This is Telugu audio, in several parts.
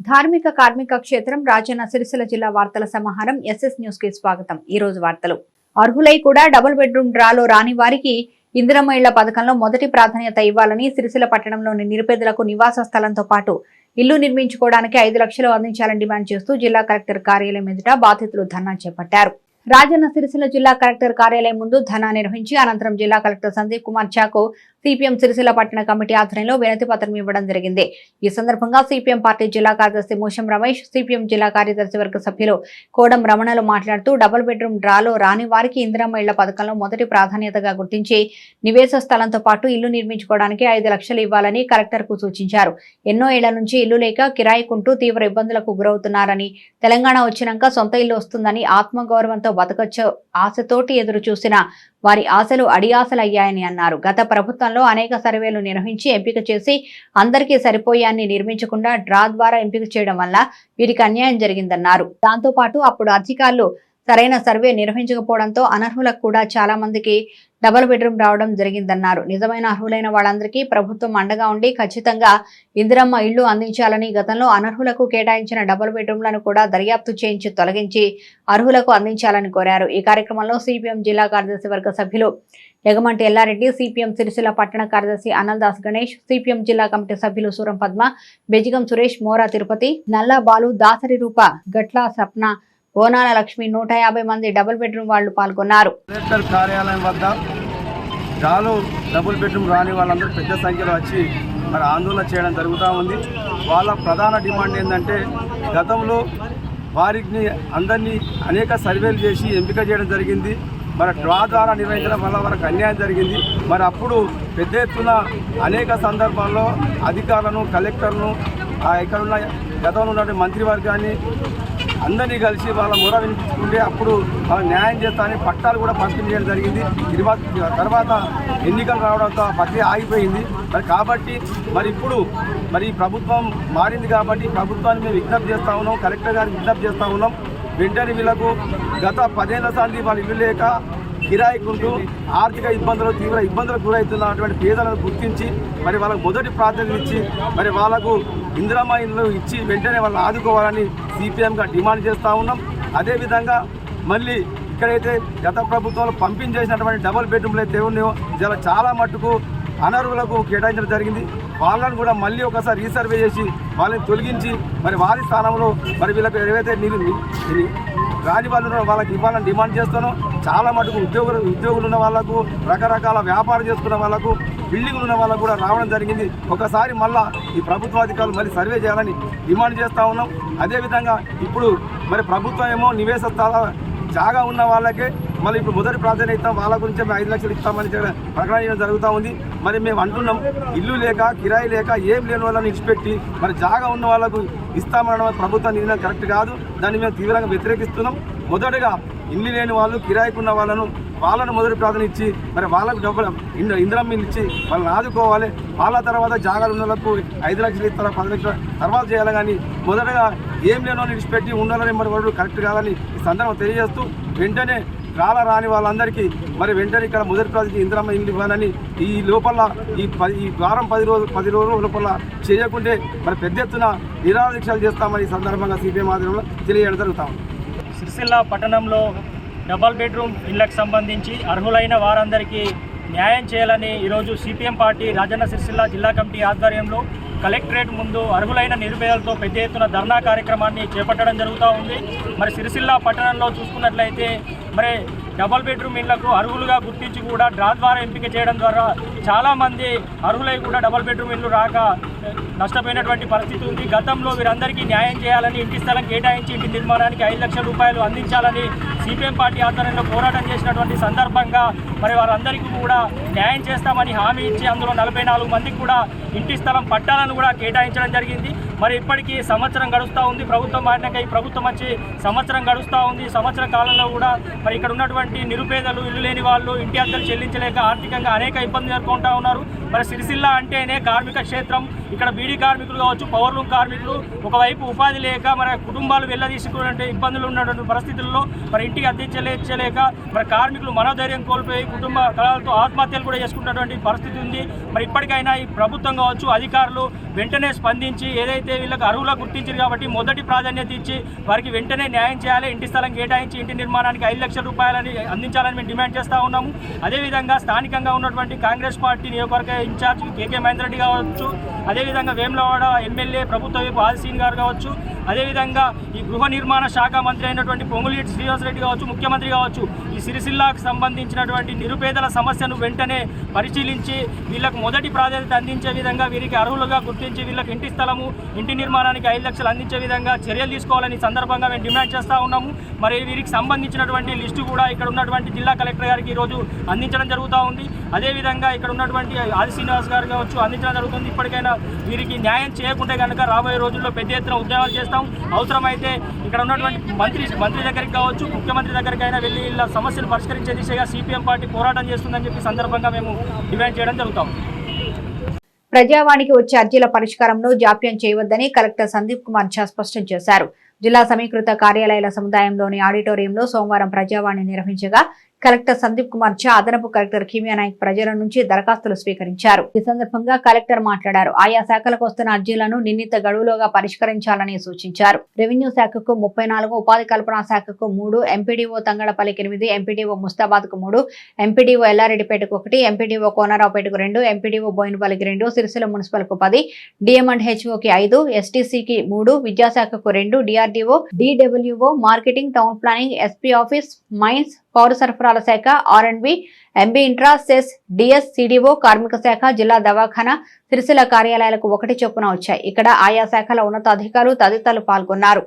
ధార్మిక కార్మిక క్షేత్రం రాజన్న సిరిసిల్ల జిల్లా వార్తల సమాహారం ఎస్ఎస్ న్యూస్ కి స్వాగతం। ఈ రోజు వార్తలు అర్హులై కూడా డబుల్ బెడ్రూమ్ డ్రాలో రాని వారికి ఇందిరమ్మ ఇళ్ల పథకంలో మొదటి ప్రాధాన్యత ఇవ్వాలని సిరిసిల్ల పట్టణంలోని నిరుపేదలకు నివాస స్థలంతో పాటు ఇల్లు నిర్మించుకోవడానికి 5 లక్షలు అందించాలని డిమాండ్ చేస్తూ జిల్లా కలెక్టర్ కార్యాలయం ఎదుట బాధితులు ధర్నా చేపట్టారు। రాజన్న సిరిసిల్ల జిల్లా కలెక్టర్ కార్యాలయం ముందు ధర్నా నిర్వహించి అనంతరం జిల్లా కలెక్టర్ సందీప్ కుమార్ చాకు సిపిఎం సిరిసిల్ల పట్టణ కమిటీ ఆధ్వర్యంలో వినతి పత్రం ఇవ్వడం జరిగింది। ఈ సందర్భంగా సిపిఎం పార్టీ జిల్లా కార్యదర్శి మూషం రమేష్, సిపిఎం జిల్లా కార్యదర్శి వర్గ సభ్యులు కోడం రమణలు మాట్లాడుతూ డబుల్ బెడ్రూమ్ డ్రాలో రాని వారికి ఇందిరమ్మ ఇళ్ల పథకంలో మొదటి ప్రాధాన్యతగా గుర్తించి నివేశ స్థలంతో పాటు ఇల్లు నిర్మించుకోవడానికి 5 లక్షలు ఇవ్వాలని కలెక్టర్ కు సూచించారు। ఎన్నో ఏళ్ల నుంచి ఇల్లు లేక కిరాయికుంటూ తీవ్ర ఇబ్బందులకు గురవుతున్నారని, తెలంగాణ వచ్చినాక సొంత ఇల్లు వస్తుందని ఆత్మగౌరవంతో బతకచ్చు ఆశతోటి ఎదురు చూసిన వారి ఆశలు అడియాసలయ్యాయని అన్నారు। గత ప్రభుత్వంలో అనేక సర్వేలు నిర్వహించి ఎంపిక చేసి అందరికీ సరిపోయాన్ని నిర్మించకుండా డ్రా ద్వారా ఎంపిక చేయడం వల్ల వీరికి అన్యాయం జరిగిందన్నారు। దాంతో పాటు అప్పుడు అధికారులు సరైన సర్వే నిర్వహించకపోవడంతో అనర్హులకు కూడా చాలా మందికి డబుల్ బెడ్రూమ్ రావడం జరిగిందన్నారు। నిజమైన అర్హులైన వాళ్ళందరికీ ప్రభుత్వం అండగా ఉండి ఖచ్చితంగా ఇందిరమ్మ ఇళ్లు అందించాలని, గతంలో అనర్హులకు కేటాయించిన డబుల్ బెడ్రూమ్లను కూడా దర్యాప్తు చేయించి తొలగించి అర్హులకు అందించాలని కోరారు। ఈ కార్యక్రమంలో సిపిఎం జిల్లా కార్యదర్శి వర్గ సభ్యులు యగమంటి ఎల్లారెడ్డి, సిపిఎం సిరిసిల్ల పట్టణ కార్యదర్శి అనందాస్ గణేష్, సిపిఎం జిల్లా కమిటీ సభ్యులు సూరం పద్మ, బెజిగం సురేష్, మోరా తిరుపతి, నల్లా బాలు, దాసరి రూప, గట్ల సప్న, బోనాల లక్ష్మి 150 మంది డబుల్ బెడ్రూమ్ వాళ్ళు పాల్గొన్నారు। కలెక్టర్ కార్యాలయం వద్ద డబుల్ బెడ్రూమ్ రాని వాళ్ళందరూ పెద్ద సంఖ్యలో వచ్చి మరి ఆందోళన చేయడం జరుగుతూ ఉంది। వాళ్ళ ప్రధాన డిమాండ్ ఏంటంటే, గతంలో వారికి అందరినీ అనేక సర్వేలు చేసి ఎంపిక చేయడం జరిగింది। మరి డ్రా ద్వారా నిర్వహించడం వల్ల వారికి అన్యాయం జరిగింది। మరి అప్పుడు పెద్ద ఎత్తున అనేక సందర్భాల్లో అధికారులను, కలెక్టర్ను, ఇక్కడున్న గతంలో ఉన్న మంత్రివర్గాన్ని అందరినీ కలిసి వాళ్ళ మొర వినిపించుకుంటే అప్పుడు వాళ్ళ న్యాయం చేస్తానని పట్టాలు కూడా పంపిణీ చేయడం జరిగింది। తర్వాత ఎన్నికలు రావడంతో ఆ ప్రక్రియ ఆగిపోయింది। కాబట్టి ఇప్పుడు ఈ ప్రభుత్వం మారింది కాబట్టి ప్రభుత్వాన్ని మేము విజ్ఞప్తి చేస్తూ ఉన్నాం, కలెక్టర్ గారికి విజ్ఞప్తి చేస్తూ ఉన్నాం। వెంటనే వీళ్ళకు గత 10 ఏళ్ల సార్లు వాళ్ళు ఇల్లు లేక కిరాయికుంటూ ఆర్థిక ఇబ్బందులు, తీవ్ర ఇబ్బందులకు గురవుతున్నటువంటి పేదలను గుర్తించి మరి వాళ్ళకు మొదటి ప్రాధాన్యత ఇచ్చి మరి వాళ్ళకు ఇందిరమ్మ ఇల్లు ఇచ్చి వెంటనే వాళ్ళని ఆదుకోవాలని సిపిఎంగా డిమాండ్ చేస్తూ ఉన్నాం। అదేవిధంగా మళ్ళీ ఇక్కడైతే గత ప్రభుత్వంలో పంపిణీ చేసినటువంటి డబుల్ బెడ్రూమ్లు అయితే ఉన్నాయో చాలా మట్టుకు అనర్హులకు కేటాయించడం జరిగింది। వాళ్ళని కూడా మళ్ళీ ఒకసారి రీసర్వే చేసి వాళ్ళని తొలగించి మరి వారి స్థానంలో మరి వీళ్ళకి ఏవైతే రాని వాళ్ళు వాళ్ళకి ఇవ్వాలని డిమాండ్ చేస్తాను। చాలా మటుకు ఉద్యోగులు ఉన్న వాళ్ళకు, రకరకాల వ్యాపారం చేసుకున్న వాళ్ళకు, బిల్డింగ్లు ఉన్న వాళ్ళకు కూడా రావడం జరిగింది। ఒకసారి మళ్ళీ ఈ ప్రభుత్వాధికారులు మళ్ళీ సర్వే చేయాలని డిమాండ్ చేస్తూ ఉన్నాం। అదేవిధంగా ఇప్పుడు మరి ప్రభుత్వం ఏమో నివేశ స్థల జాగా ఉన్న వాళ్ళకే మళ్ళీ ఇప్పుడు మొదటి ప్రాధాన్యత ఇస్తాం, వాళ్ళ గురించి మేము 5 లక్షలు ఇస్తామని ప్రకటన చేయడం జరుగుతూ ఉంది। మరి మేము అంటున్నాం, ఇల్లు లేక కిరాయి లేక ఏం లేని వాళ్ళని ఇచ్చిపెట్టి మరి జాగా ఉన్న వాళ్ళకు ఇస్తామనడం ప్రభుత్వం నిర్ణయం కరెక్ట్ కాదు। దాన్ని మేము తీవ్రంగా వ్యతిరేకిస్తున్నాం। మొదటగా ఇల్లు లేని వాళ్ళు, కిరాయికున్న వాళ్ళను మొదటి ప్రాధాన్యత ఇచ్చి మరి వాళ్ళకు డబ్బులు ఇందిరమ్మ ఇచ్చి వాళ్ళని ఆదుకోవాలి। వాళ్ళ తర్వాత జాగాలు ఉన్న వాళ్ళకు 5 లక్షలు ఇస్తారు, 10 లక్షలు తర్వాత చేయాలి। కానీ మొదటగా ఏం లేని వాళ్ళని ఇచ్చిపెట్టి ఉండాలని మరి వాళ్ళు కరెక్ట్ కాదని ఈ సందర్భం తెలియజేస్తూ వెంటనే రాని వాళ్ళందరికీ మరి వెంటనే ఇక్కడ మొదటి ప్రాజెక్టు ఇందిరమ్మ ఇల్లు ఇవ్వాలని ఈ లోపల ఈ వారం 10 రోజుల లోపల చేయకుంటే మరి పెద్ద ఎత్తున నిరాహార దీక్షలు చేస్తామని ఈ సందర్భంగా సిపిఎం ఆధ్వర్యంలో తెలియజేయడం జరుగుతాం। సిరిసిల్ల పట్టణంలో డబల్ బెడ్రూమ్ ఇళ్లకు సంబంధించి అర్హులైన వారందరికీ న్యాయం చేయాలని ఈరోజు సిపిఎం పార్టీ రాజన్న సిరిసిల్ల జిల్లా కమిటీ ఆధ్వర్యంలో కలెక్టరేట్ ముందు అర్హులైన నిరుపేదలతో పెద్ద ఎత్తున ధర్నా కార్యక్రమాన్ని చేపట్టడం జరుగుతూ ఉంది। మరి సిరిసిల్ల పట్టణంలో చూసుకున్నట్లయితే మరి డబల్ బెడ్రూమ్ ఇళ్లకు అర్హులుగా గుర్తించి కూడా డ్రా ద్వారా ఎంపిక చేయడం ద్వారా చాలామంది అర్హులై కూడా డబల్ బెడ్రూమ్ ఇల్లు రాక నష్టపోయినటువంటి పరిస్థితి ఉంది। గతంలో వీరందరికీ న్యాయం చేయాలని, ఇంటి స్థలం కేటాయించి ఇంటి నిర్మాణానికి 5 లక్షల రూపాయలు అందించాలని సిపిఎం పార్టీ ఆధ్వర్యంలో పోరాటం చేసినటువంటి సందర్భంగా మరి వారందరికీ కూడా న్యాయం చేస్తామని హామీ ఇచ్చి అందులో 44 మందికి కూడా ఇంటి స్థలం పట్టాలను కూడా కేటాయించడం జరిగింది। మరి ఇప్పటికీ సంవత్సరం గడుస్తూ ఉంది, ప్రభుత్వం మారినాక ఈ ప్రభుత్వం వచ్చి సంవత్సరం గడుస్తూ ఉంది। సంవత్సర కాలంలో కూడా మరి ఇక్కడ ఉన్నటువంటి నిరుపేదలు, ఇల్లు లేని వాళ్ళు ఇంటి అద్దెలు చెల్లించలేక ఆర్థికంగా అనేక ఇబ్బందులు ఎదుర్కొంటూ ఉన్నారు। మరి సిరిసిల్ల అంటేనే కార్మిక క్షేత్రం. ఇక్కడ బీడీ కార్మికులు కావచ్చు, పవర్లూమ్ కార్మికులు ఒకవైపు ఉపాధి లేక మరి కుటుంబాలు వెళ్ళదీసుకునే ఇబ్బందులు ఉన్నటువంటి పరిస్థితుల్లో మరి ఇంటికి అద్దెచ్చలేక మరి కార్మికులు మనోధైర్యం కోల్పోయి కుటుంబ కళలతో ఆత్మహత్యలు కూడా చేసుకున్నటువంటి పరిస్థితి ఉంది. మరి ఇప్పటికైనా ఈ ప్రభుత్వం కావచ్చు, అధికారులు వెంటనే స్పందించి ఏదైతే వీళ్ళకి అర్హులుగా గుర్తించారు కాబట్టి మొదటి ప్రాధాన్యత ఇచ్చి వారికి వెంటనే న్యాయం చేయాలి. ఇంటి స్థలం కేటాయించి ఇంటి నిర్మాణానికి 5 లక్షల రూపాయలని అందించాలని మేము డిమాండ్ చేస్తూ ఉన్నాము. అదేవిధంగా స్థానికంగా ఉన్నటువంటి కాంగ్రెస్ పార్టీ నియోజకవర్గ ఇన్ఛార్జ్ కేకే మహేందర్ రెడ్డి కావచ్చు, అదేవిధంగా వేములవాడ ఎమ్మెల్యే ప్రభుత్వ వైపు ఆదిశీన్ గారు కావచ్చు, అదేవిధంగా ఈ గృహ నిర్మాణ శాఖ మంత్రి అయినటువంటి పొంగులేటి శ్రీనివాసరెడ్డి కావచ్చు, ముఖ్యమంత్రి కావచ్చు, ఈ సిరిసిల్లాకు సంబంధించినటువంటి నిరుపేదల సమస్యను వెంటనే పరిశీలించి వీళ్ళకు మొదటి ప్రాధాన్యత అందించే విధంగా వీరికి అర్హులుగా గుర్తించి వీళ్ళకి ఇంటి స్థలము ఇంటి నిర్మాణానికి 5 లక్షలు అందించే విధంగా చర్యలు తీసుకోవాలని సందర్భంగా మేము డిమాండ్ చేస్తూ ఉన్నాము. మరి వీరికి సంబంధించినటువంటి లిస్టు కూడా ఇక్కడ ఉన్నటువంటి జిల్లా కలెక్టర్ గారికి ఈరోజు అందించడం జరుగుతూ ఉంది. అదేవిధంగా ఇక్కడ ఉన్నటువంటి ఆది శ్రీనివాస్ గారు కావచ్చు అందించడం జరుగుతుంది. ఇప్పటికైనా వీరికి న్యాయం చేయకుంటే కనుక రాబోయే రోజుల్లో పెద్ద ఎత్తున ఉద్యమాలు చేస్తాం. అవసరమైతే ఇక్కడ ఉన్నటువంటి మంత్రి దగ్గరికి కావచ్చు, ముఖ్యమంత్రి దగ్గరికైనా వెళ్ళి ఇలా సమస్యలు పరిష్కరించే దిశగా సిపిఎం పార్టీ పోరాటం చేస్తుందని చెప్పి సందర్భంగా మేము డిమాండ్ చేయడం జరుగుతాం. ప్రజావాణికి వచ్చే అర్జీల పరిష్కారంలో జాప్యం చేయవద్దని కలెక్టర్ సందీప్ కుమార్ ఝా స్పష్టం చేశారు. జిల్లా సమీకృత కార్యాలయాల సముదాయంలోని ఆడిటోరియంలో సోమవారం ప్రజావాణి నిర్వహించగా కలెక్టర్ సందీప్ కుమార్ ఝా, అదనపు కలెక్టర్ కిమియా నాయక్ ప్రజల నుంచి దరఖాస్తులు స్వీకరించారు. ఈ సందర్భంగా కలెక్టర్ మాట్లాడారు. ఆయా శాఖలకు వస్తున్న అర్జీలను నిర్ణీత గడువులోగా పరిష్కరించాలని సూచించారు. రెవెన్యూ శాఖకు 34, ఉపాధి కల్పన శాఖకు 3, ఎంపీడీఓ తంగళపల్లికి 8, ఎంపీడీఓ ముస్తాబాద్ కు 3, ఎంపీడీఓ ఎల్లారెడ్డిపేటకు 1, ఎంపీడీఓ కోనరావుపేటకు 2, ఎంపీడీఓ బోయినపల్లికి 2, సిరిసిల్ల మున్సిపల్ కు 10, డిఎం&హెచ్ఓకి 5, ఎస్టీసీకి 3, విద్యాశాఖకు 2, DRDO, DWO, marketing, town planning, SP office, mines, పౌర సరఫరాల శాఖ, R and B, MB intra, cess, DS, CDO, కార్మిక శాఖ, జిల్లా దవాఖానా, సిరిసిల్ల కార్యాలయాలకు 1 చొప్పున వచ్చాయి. ఇక్కడ ఆయా శాఖల ఉన్నతాధికారులు తదితరులు పాల్గొన్నారు.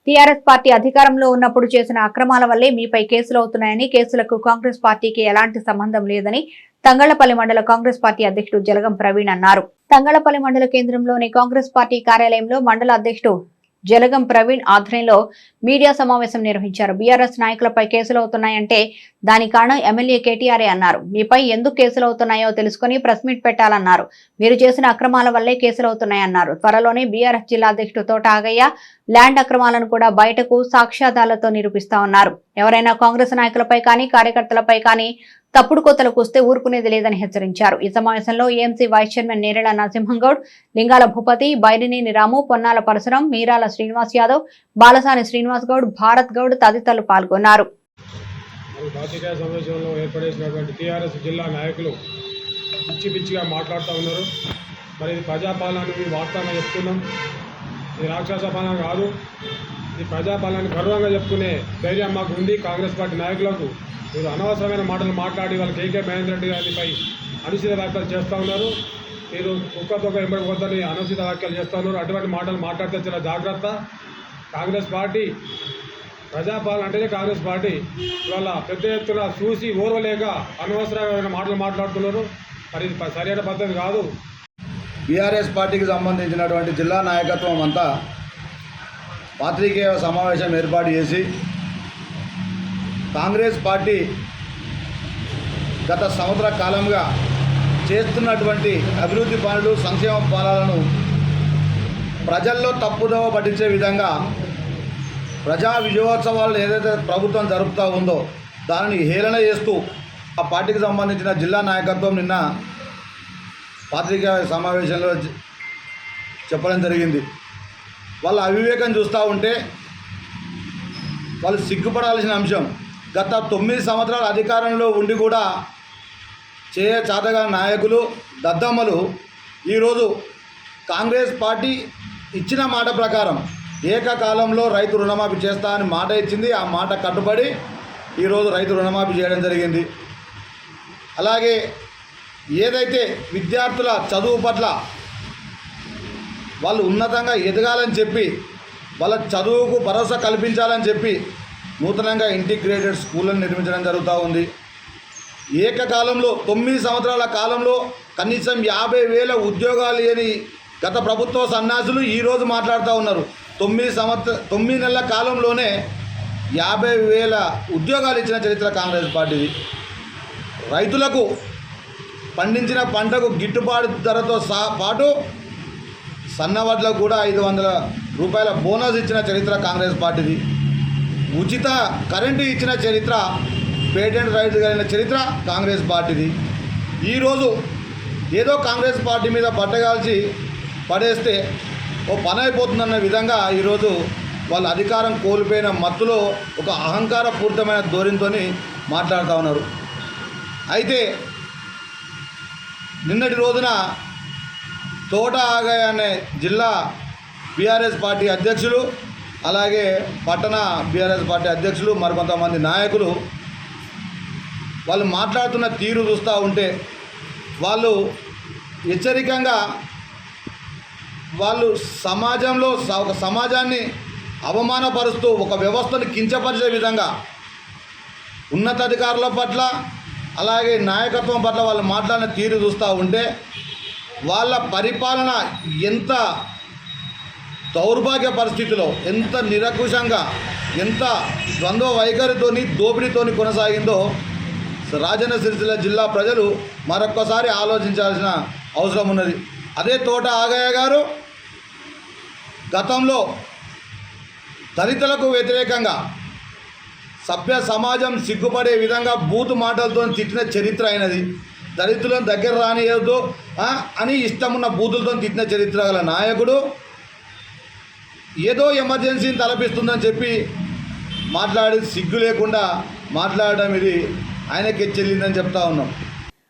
టీఆర్ఎస్ పార్టీ అధికారంలో ఉన్నప్పుడు చేసిన అక్రమాల వల్లే మీపై కేసులు అవుతున్నాయని, కేసులకు కాంగ్రెస్ పార్టీకి ఎలాంటి సంబంధం లేదని తంగళ్లపల్లి మండల కాంగ్రెస్ పార్టీ అధ్యక్షుడు జలగం ప్రవీణ్ అన్నారు. తంగళ్లపల్లి మండల కేంద్రంలోని కాంగ్రెస్ పార్టీ కార్యాలయంలో మండల అధ్యక్షుడు జలగం ప్రవీణ్ ఆధ్వర్యంలో మీడియా సమావేశం నిర్వహించారు. బీఆర్ఎస్ నాయకులపై కేసులు అవుతున్నాయంటే దాని కారణం ఎమ్మెల్యే కేటీఆర్ అన్నారు. మీపై ఎందుకు కేసులు అవుతున్నాయో తెలుసుకుని ప్రెస్ మీట్ పెట్టాలన్నారు. మీరు చేసిన అక్రమాల వల్లే కేసులు అవుతున్నాయన్నారు. త్వరలోనే బీఆర్ఎస్ జిల్లా అధ్యక్షుడు తోట ఆగయ్య ల్యాండ్ అక్రమాలను కూడా బయటకు సాక్ష్యాధారాలతో నిరూపిస్తా ఉన్నారు. ఎవరైనా కాంగ్రెస్ నాయకులపై కానీ కార్యకర్తలపై కానీ తప్పుడు కోతలకు వస్తే ఊరుకునేది లేదని హెచ్చరించారు. ఈ సమావేశంలో ఏఎంసీ వైస్ చైర్మన్ నేరేళ్ల నరసింహంగౌడ్, లింగాల భూపతి, బైరినేని రాము, పొన్నాల పరశురం, మీరాల శ్రీనివాస్ యాదవ్, బాలసాని శ్రీనివాస్ గౌడ్, భారత్ గౌడ్ తదితరులు పాల్గొన్నారు. జిల్లా నాయకులు పిచ్చి పిచ్చిగా మాట్లాడుతూ ఉన్నారు. మరి ఇది ప్రజాపాలన వాస్తవంగా చెప్తున్నాం. ఇది రాక్షస పాలన కాదు. ఇది ప్రజాపాలన గర్వంగా చెప్పుకునే ధైర్యం మాకు ఉంది. కాంగ్రెస్ పార్టీ నాయకులకు మీరు అనవసరమైన మాటలు మాట్లాడి వాళ్ళ కేకే మహేందర్ రెడ్డి గారిపై అనుచిత వ్యాఖ్యలు చేస్తూ ఉన్నారు. మీరు కుక్కతో ఎంబడి వద్దని అనుచిత వ్యాఖ్యలు చేస్తూ ఉన్నారు. అటువంటి మాటలు మాట్లాడితే చాలా జాగ్రత్త. కాంగ్రెస్ పార్టీ ప్రజాపాలన అంటేనే కాంగ్రెస్ పార్టీ. ఇవాళ పెద్ద ఎత్తున చూసి ఓర్వలేక అనవసరమైన మాటలు మాట్లాడుతున్నారు. మరి ఇది సరైన పద్ధతి కాదు. బీఆర్ఎస్ పార్టీకి సంబంధించినటువంటి జిల్లా నాయకత్వం అంతా పాత్రికేయ సమావేశం ఏర్పాటు చేసి కాంగ్రెస్ పార్టీ గత సంవత్సర కాలంగా చేస్తున్నటువంటి అభివృద్ధి పనులు, సంక్షేమ పాలనను ప్రజల్లో తప్పుదోవ పట్టించే విధంగా ప్రజా విజయోత్సవాలు ఏదైతే ప్రభుత్వం జరుపుతూ ఉందో దానిని హేళన చేస్తూ ఆ పార్టీకి సంబంధించిన జిల్లా నాయకత్వం నిన్న పాత్రికేయ సమావేశంలో చెప్పడం జరిగింది. వాళ్ళ అవివేకం చూస్తూ ఉంటే వాళ్ళు సిగ్గుపడాల్సిన అంశం. గత 9 సంవత్సరాల అధికారంలో ఉండి కూడా చాతగా నాయకులు దద్దమ్మలు ఈరోజు కాంగ్రెస్ పార్టీ ఇచ్చిన మాట ప్రకారం ఏకకాలంలో రైతు రుణమాఫీ చేస్తా అని మాట ఇచ్చింది. ఆ మాట కట్టుబడి ఈరోజు రైతు రుణమాఫీ చేయడం జరిగింది. అలాగే ఏదైతే విద్యార్థుల చదువు పట్ల వాళ్ళు ఉన్నతంగా ఎదగాలని చెప్పి వాళ్ళ చదువుకు భరోసా కల్పించాలని చెప్పి నూతనంగా ఇంటిగ్రేటెడ్ స్కూళ్ళను నిర్మించడం జరుగుతూ ఉంది. ఏకకాలంలో 9 సంవత్సరాల కాలంలో కనీసం 50,000 ఉద్యోగాలు లేని గత ప్రభుత్వ సన్నాసులు ఈరోజు మాట్లాడుతూ ఉన్నారు. 9 నెలల కాలంలోనే 50,000 ఉద్యోగాలు ఇచ్చిన చరిత్ర కాంగ్రెస్ పార్టీది. రైతులకు పండించిన పంటకు గిట్టుబాటు ధరతో పాటు సన్నవడ్లకు కూడా 500 రూపాయల బోనస్ ఇచ్చిన చరిత్ర కాంగ్రెస్ పార్టీది. ఉచిత కరెంటు ఇచ్చిన చరిత్ర, పేటెంట్ రైతు కలిగిన చరిత్ర కాంగ్రెస్ పార్టీది. ఈరోజు ఏదో కాంగ్రెస్ పార్టీ మీద బట్టగాల్చి పడేస్తే ఓ పని అయిపోతుందన్న విధంగా ఈరోజు వాళ్ళ అధికారం కోల్పోయిన మత్తులో ఒక అహంకారపూరితమైన ధోరణితో మాట్లాడుతూ ఉన్నారు. అయితే నిన్నటి రోజున తోట ఆగయ్య అనే జిల్లా బీఆర్ఎస్ పార్టీ అధ్యక్షులు, అలాగే పట్టణ బీఆర్ఎస్ పార్టీ అధ్యక్షులు, మరికొంతమంది నాయకులు వాళ్ళు మాట్లాడుతున్న తీరు చూస్తూ ఉంటే వాళ్ళు హెచ్చరికంగా వాళ్ళు సమాజంలో ఒక సమాజాన్ని అవమానపరుస్తూ ఒక వ్యవస్థను కించపరిచే విధంగా ఉన్నతాధికారుల పట్ల అలాగే నాయకత్వం పట్ల వాళ్ళు మాట్లాడిన తీరు చూస్తూ ఉంటే వాళ్ళ పరిపాలన ఎంత దౌర్భాగ్య పరిస్థితిలో, ఎంత నిరకుశంగా, ఎంత ద్వంద్వ వైఖరితోని దోపిడీతోని కొనసాగిందో రాజన్న సిరిసిల్ల జిల్లా ప్రజలు మరొక్కసారి ఆలోచించాల్సిన అవసరం ఉన్నది. అదే తోట ఆగయ్య గారు గతంలో దళితులకు వ్యతిరేకంగా సభ్య సమాజం సిగ్గుపడే విధంగా బూతు మాటలతో తిట్టిన చరిత్ర అయినది. దళితులను దగ్గర రానియద్దు అని ఇష్టమున్న బూతులతో తిట్టిన చరిత్ర గల నాయకుడు ఏదో ఎమర్జెన్సీని తలపిస్తుందని చెప్పి మాట్లాడి సిగ్గు లేకుండా మాట్లాడడం ఇది ఆయనకే చెల్లిందని చెప్తా ఉన్నాం.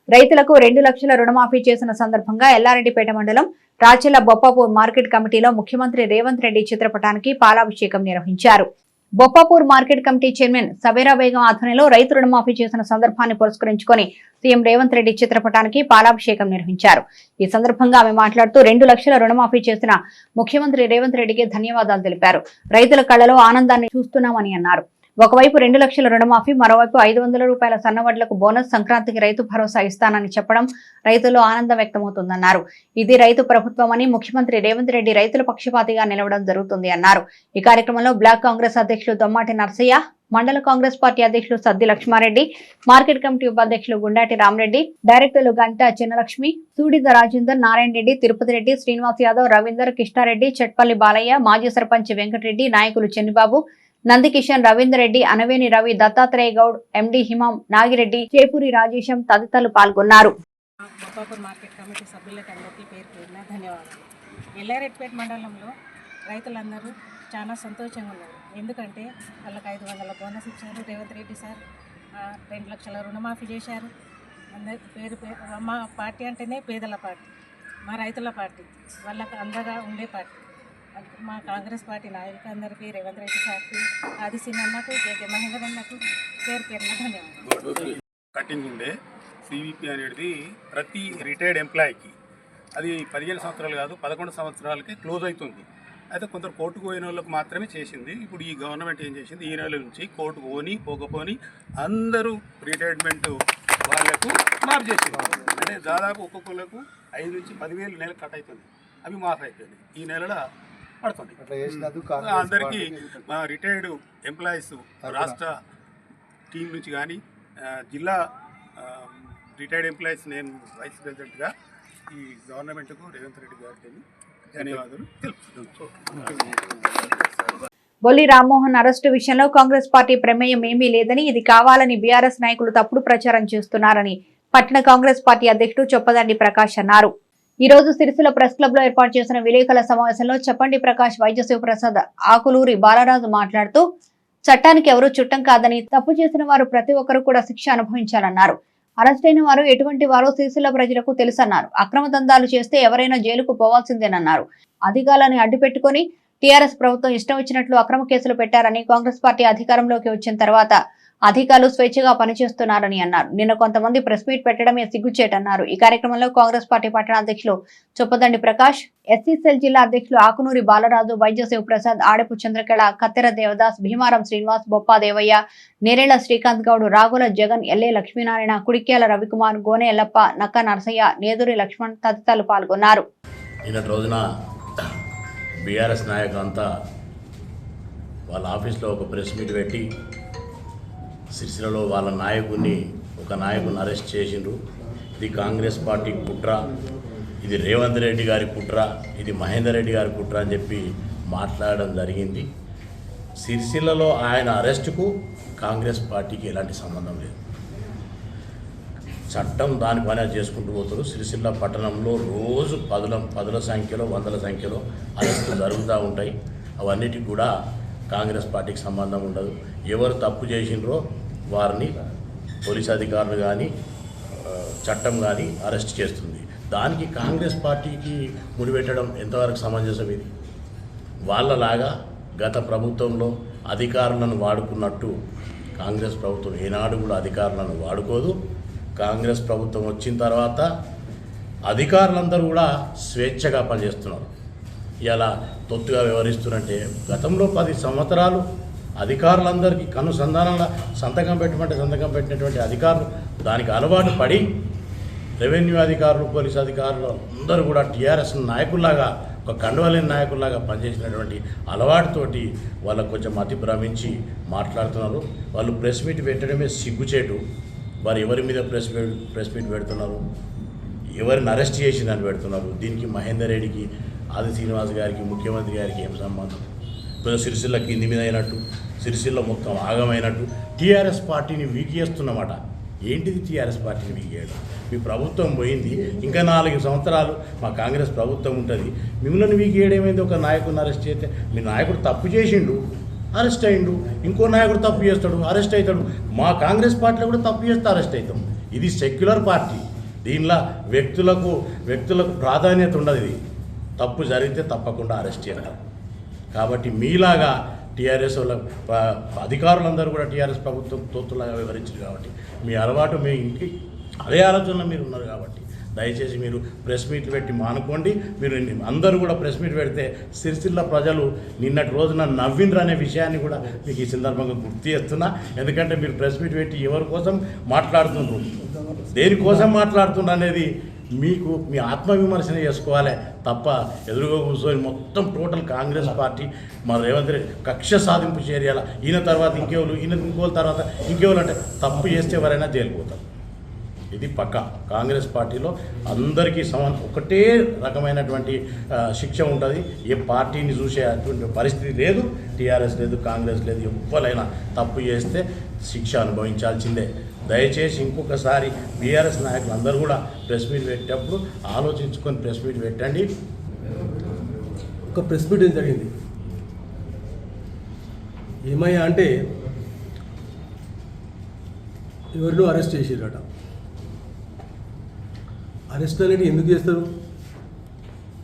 రైతులకు 2 లక్షల రుణమాఫీ చేసిన సందర్భంగా ఎల్లారెడ్డిపేట మండలం రాచెల బొప్పాపూర్ మార్కెట్ కమిటీలో ముఖ్యమంత్రి రేవంత్ రెడ్డి చిత్రపటానికి పాలాభిషేకం నిర్వహించారు. Boppapur market committee chairman Sabera Begum ఆధ్వర్యంలో రైతు రుణమాఫీ చేసిన సందర్భాన్ని పురస్కరించుకొని సీఎం రేవంత్ రెడ్డి చిత్రపటానికి పాలాభిషేకం నిర్వహించారు. ఈ సందర్భంగా ఆమె మాట్లాడుతూ 2 లక్షల రుణమాఫీ చేసిన ముఖ్యమంత్రి రేవంత్ రెడ్డికి ధన్యవాదాలు తెలిపారు. రైతుల కళ్లలో ఆనందాన్ని చూస్తున్నామని అన్నారు. ఒకవైపు 2 లక్షల రుణమాఫీ, మరోవైపు 500 రూపాయల సన్నవడ్లకు బోనస్, సంక్రాంతికి రైతు భరోసా ఇస్తానని చెప్పడం రైతుల్లో ఆనందం వ్యక్తమవుతుందన్నారు. ఇది రైతు ప్రభుత్వమని ముఖ్యమంత్రి రేవంత్ రెడ్డి రైతుల పక్షపాతిగా నిలవడం జరుగుతుంది అన్నారు. ఈ కార్యక్రమంలో బ్లాక్ కాంగ్రెస్ అధ్యక్షులు దొమ్మాటి నర్సయ్య, మండల కాంగ్రెస్ పార్టీ అధ్యక్షులు సద్ది లక్ష్మారెడ్డి, మార్కెట్ కమిటీ ఉపాధ్యక్షులు గుండాటి రామరెడ్డి, డైరెక్టర్లు గంటా చిన్నలక్ష్మి, సూడిద రాజేందర్, నారాయణ రెడ్డి, తిరుపతి రెడ్డి, శ్రీనివాస్ యాదవ్, రవీందర్, కిష్టారెడ్డి, చట్పల్లి బాలయ్య, మాజీ సర్పంచ్ వెంకటరెడ్డి, నాయకులు చెన్నిబాబు, నందికిషన్, రవీందర్ రెడ్డి, అనవేని రవి, దత్తాత్రేయ గౌడ్, ఎండి హిమం, నాగిరెడ్డి, చేపూరి రాజేశం తదితరులు పాల్గొన్నారు. బొప్పాపూర్ మార్కెట్ కమిటీ సభ్యులకు అందరికీ పేరు పేరున ధన్యవాదాలు. ఎల్లారెడ్డిపేట మండలంలో రైతులందరూ చాలా సంతోషంగా ఉన్నారు. ఎందుకంటే వాళ్ళకి 500 బోనస్ ఇచ్చారు రేవంత్ రెడ్డి సార్. 2 లక్షల రుణమాఫీ చేశారు. అందరి పేరు మా పార్టీ అంటేనే పేదల పార్టీ, మా రైతుల పార్టీ, వాళ్ళకు అండగా ఉండే పార్టీ. మా కాంగ్రెస్ పార్టీ నాయకులు అందరికీ, రేవంత్ రెడ్డి సార్కి, ఆది సిన్నమ్మకు, జేకే మహేందర్ అన్నకు పేరు పేరున ధన్యవాదాలు. కటింగ్ ఉండే సివిపి అనేది ప్రతి రిటైర్డ్ ఎంప్లాయీకి అది 15 సంవత్సరాలు కాదు 11 సంవత్సరాలకి క్లోజ్ అవుతుంది. అయితే కొందరు కోర్టుకు పోయిన వాళ్ళకి మాత్రమే చేసింది. ఇప్పుడు ఈ గవర్నమెంట్ ఏం చేసింది, ఈ నెల నుంచి కోర్టుకు పోకపోని అందరూ రిటైర్మెంట్ వాళ్ళకు మాఫ్ చేసింది. అంటే దాదాపు ఒక్కొక్కళ్ళకు 5 నుంచి 10,000 నెలకు కట్ అవుతుంది. అవి మాఫ్ అయిపోయింది. ఈ నెలలో పడుతుంది. అందరికీ మా రిటైర్డ్ ఎంప్లాయీస్ రాష్ట్ర టీం నుంచి కానీ జిల్లా రిటైర్డ్ ఎంప్లాయీస్ నేను వైస్ ప్రెసిడెంట్గా ఈ గవర్నమెంట్కు రేవంత్ రెడ్డి గారికి ధన్యవాదాలు తెలుపుతున్నాను. బొల్లి రామ్మోహన్ అరెస్టు విషయంలో కాంగ్రెస్ పార్టీ ప్రమేయం ఏమీ లేదని, ఇది కావాలని బీఆర్ఎస్ నాయకులు తప్పుడు ప్రచారం చేస్తున్నారని పట్టణ కాంగ్రెస్ పార్టీ అధ్యక్షుడు చొప్పదండి ప్రకాష్ అన్నారు. ఈ రోజు సిరిసిల్ల ప్రెస్ క్లబ్ లో ఏర్పాటు చేసిన విలేకరుల సమావేశంలో చప్పండి ప్రకాష్, వైద్య శివప్రసాద్, ఆకులూరి బాలరాజు మాట్లాడుతూ చట్టానికి ఎవరూ చుట్టం కాదని, తప్పు చేసిన వారు ప్రతి ఒక్కరూ కూడా శిక్ష అనుభవించాలన్నారు. అరెస్ట్ అయిన వారు ఎటువంటి వారో సిరిసిల్ల ప్రజలకు తెలుసన్నారు. అక్రమ దందాలు చేస్తే ఎవరైనా జైలుకు పోవాల్సిందేనన్నారు. అధికారాన్ని అడ్డుపెట్టుకుని టీఆర్ఎస్ ప్రభుత్వం ఇష్టం వచ్చినట్లు అక్రమ కేసులు పెట్టారని, కాంగ్రెస్ పార్టీ అధికారంలోకి వచ్చిన తర్వాత అధికారులు స్వేచ్ఛగా పనిచేస్తున్నారని అన్నారు. నిన్న కొంతమంది ప్రెస్ మీట్ పెట్టడమే సిగ్గుచేటన్నారు. ఈ కార్యక్రమంలో కాంగ్రెస్ పార్టీ పట్టణ అధ్యక్షులు చొప్పదండి ప్రకాష్, ఎస్సీసెల్ జిల్లా అధ్యక్షులు ఆకునూరి బాలరాజు, వైద్య శివప్రసాద్, ఆడపు చంద్రకళ, కత్తెర దేవదాస్, భీమారం శ్రీనివాస్, బొప్పా దేవయ్య, నేరేళ్ల శ్రీకాంత్ గౌడ్, రాగుల జగన్, ఎల్ఏ లక్ష్మీనారాయణ, కుడిక్యాల రవికుమార్, గోనె ఎల్లప్ప, నక్క నరసయ్య, నేదురి లక్ష్మణ్ తదితరులు పాల్గొన్నారు. నిన్నటి రోజున బీఆర్ఎస్ నాయకులంతా వాళ్ళ ఆఫీస్లో ఒక ప్రెస్ మీట్ పెట్టి సిరిసిల్లలో వాళ్ళ నాయకుడిని అరెస్ట్ చేసిండ్రు. ఇది కాంగ్రెస్ పార్టీ కుట్ర, ఇది రేవంత్ రెడ్డి గారి కుట్ర, ఇది మహేందర్ రెడ్డి గారి కుట్ర అని చెప్పి మాట్లాడడం జరిగింది. సిరిసిల్లలో ఆయన అరెస్టుకు కాంగ్రెస్ పార్టీకి ఎలాంటి సంబంధం లేదు. చట్టం దాని పని చేసుకుంటూ పోతారు. సిరిసిల్ల పట్టణంలో రోజు పదుల సంఖ్యలో, వందల సంఖ్యలో అరెస్టులు జరుగుతూ ఉంటాయి. అవన్నిటికి కూడా కాంగ్రెస్ పార్టీకి సంబంధం ఉండదు. ఎవరు తప్పు చేసినరో వారిని పోలీస్ అధికారులు కానీ చట్టం కానీ అరెస్ట్ చేస్తుంది. దానికి కాంగ్రెస్ పార్టీకి ముడిపెట్టడం ఎంతవరకు సమంజసం? ఇది వాళ్ళలాగా గత ప్రభుత్వంలో అధికారులను వాడుకున్నట్టు కాంగ్రెస్ ప్రభుత్వం ఏనాడు కూడా అధికారులను వాడుకోదు. కాంగ్రెస్ ప్రభుత్వం వచ్చిన తర్వాత అధికారులందరూ కూడా స్వేచ్ఛగా పనిచేస్తున్నారు. ఇలా తొత్తుగా వ్యవహరిస్తున్నారంటే గతంలో 10 సంవత్సరాలు అధికారులందరికీ కనుసంధానంగా సంతకం పెట్టినటువంటి అధికారులు దానికి అలవాటు పడి రెవెన్యూ అధికారులు, పోలీస్ అధికారులు అందరూ కూడా టీఆర్ఎస్ నాయకుల్లాగా, ఒక కండువలేని నాయకుల్లాగా పనిచేసినటువంటి అలవాటుతోటి వాళ్ళకు కొంచెం అతి భ్రమించి మాట్లాడుతున్నారు. వాళ్ళు ప్రెస్ మీట్ పెట్టడమే సిగ్గుచేటు. వారు ఎవరి మీద ప్రెస్ మీట్ పెడుతున్నారు, ఎవరిని అరెస్ట్ చేసిందని పెడుతున్నారు. దీనికి మహేందర్ రెడ్డికి, ఆది శ్రీనివాస్ గారికి, ముఖ్యమంత్రి గారికి ఏం సంబంధం? సిరిసిల్ల కింది మీద అయినట్టు, సిరిసిల్ల మొత్తం ఆగమైనట్టు టీఆర్ఎస్ పార్టీని వీక్ చేస్తున్నమాట. ఏంటిది టీఆర్ఎస్ పార్టీని వీక్ చేయడం? మీ ప్రభుత్వం పోయింది, ఇంకా 4 సంవత్సరాలు మా కాంగ్రెస్ ప్రభుత్వం ఉంటుంది. మిమ్మల్ని వీక్ చేయడం ఏమైంది? ఒక నాయకుడిని అరెస్ట్ చేస్తే మీ నాయకుడు తప్పు చేసిండు, అరెస్ట్ అయ్యిండు, ఇంకో నాయకుడు తప్పు చేస్తాడు, అరెస్ట్ అవుతాడు. మా కాంగ్రెస్ పార్టీలో కూడా తప్పు చేస్తే అరెస్ట్ అవుతాం. ఇది సెక్యులర్ పార్టీ. దీనిలో వ్యక్తులకు ప్రాధాన్యత ఉండదు. ఇది తప్పు జరిగితే తప్పకుండా అరెస్ట్ చేయాలి. కాబట్టి మీలాగా టీఆర్ఎస్ వాళ్ళ అధికారులందరూ కూడా టీఆర్ఎస్ ప్రభుత్వం తోతులాగా వివరించారు. కాబట్టి మీ అలవాటు మీ ఇంటికి అదే ఆలోచనలో మీరు ఉన్నారు. కాబట్టి దయచేసి మీరు ప్రెస్ మీట్లు పెట్టి మానుకోండి. మీరు అందరూ కూడా ప్రెస్ మీట్ పెడితే సిరిసిల్ల ప్రజలు నిన్నటి రోజున నవ్విండ్రు అనే విషయాన్ని కూడా మీకు ఈ సందర్భంగా గుర్తు చేస్తున్నా. ఎందుకంటే మీరు ప్రెస్ మీట్ పెట్టి ఎవరి కోసం మాట్లాడుతున్నారు, దేనికోసం మాట్లాడుతున్నారు అనేది మీకు మీ ఆత్మవిమర్శన చేసుకోవాలి తప్ప ఎదురుగా కూర్చొని మొత్తం టోటల్ కాంగ్రెస్ పార్టీ మా రేవంత్ రెడ్డి కక్ష సాధింపు చేయాలి. ఈయన తర్వాత ఇంకెవరు, ఈయన ఇంకోళ్ళ తర్వాత ఇంకెవరు అంటే తప్పు చేస్తే ఎవరైనా జైలుపోతారు. ఇది పక్క. కాంగ్రెస్ పార్టీలో అందరికీ ఒకటే రకమైనటువంటి శిక్ష ఉంటుంది. ఏ పార్టీని చూసే అటువంటి పరిస్థితి లేదు. టీఆర్ఎస్ లేదు, కాంగ్రెస్ లేదు. ఎవరైనా తప్పు చేస్తే శిక్ష అనుభవించాల్సిందే. దయచేసి ఇంకొకసారి బీఆర్ఎస్ నాయకులు అందరూ కూడా ప్రెస్ మీట్ పెట్టేటప్పుడు ఆలోచించుకొని ప్రెస్ మీట్ పెట్టండి. ఒక ప్రెస్ మీట్ జరిగింది. ఏమయ్యా అంటే ఎవరినో అరెస్ట్ చేసారట. అరెస్ట్ అనేది ఎందుకు చేస్తారు?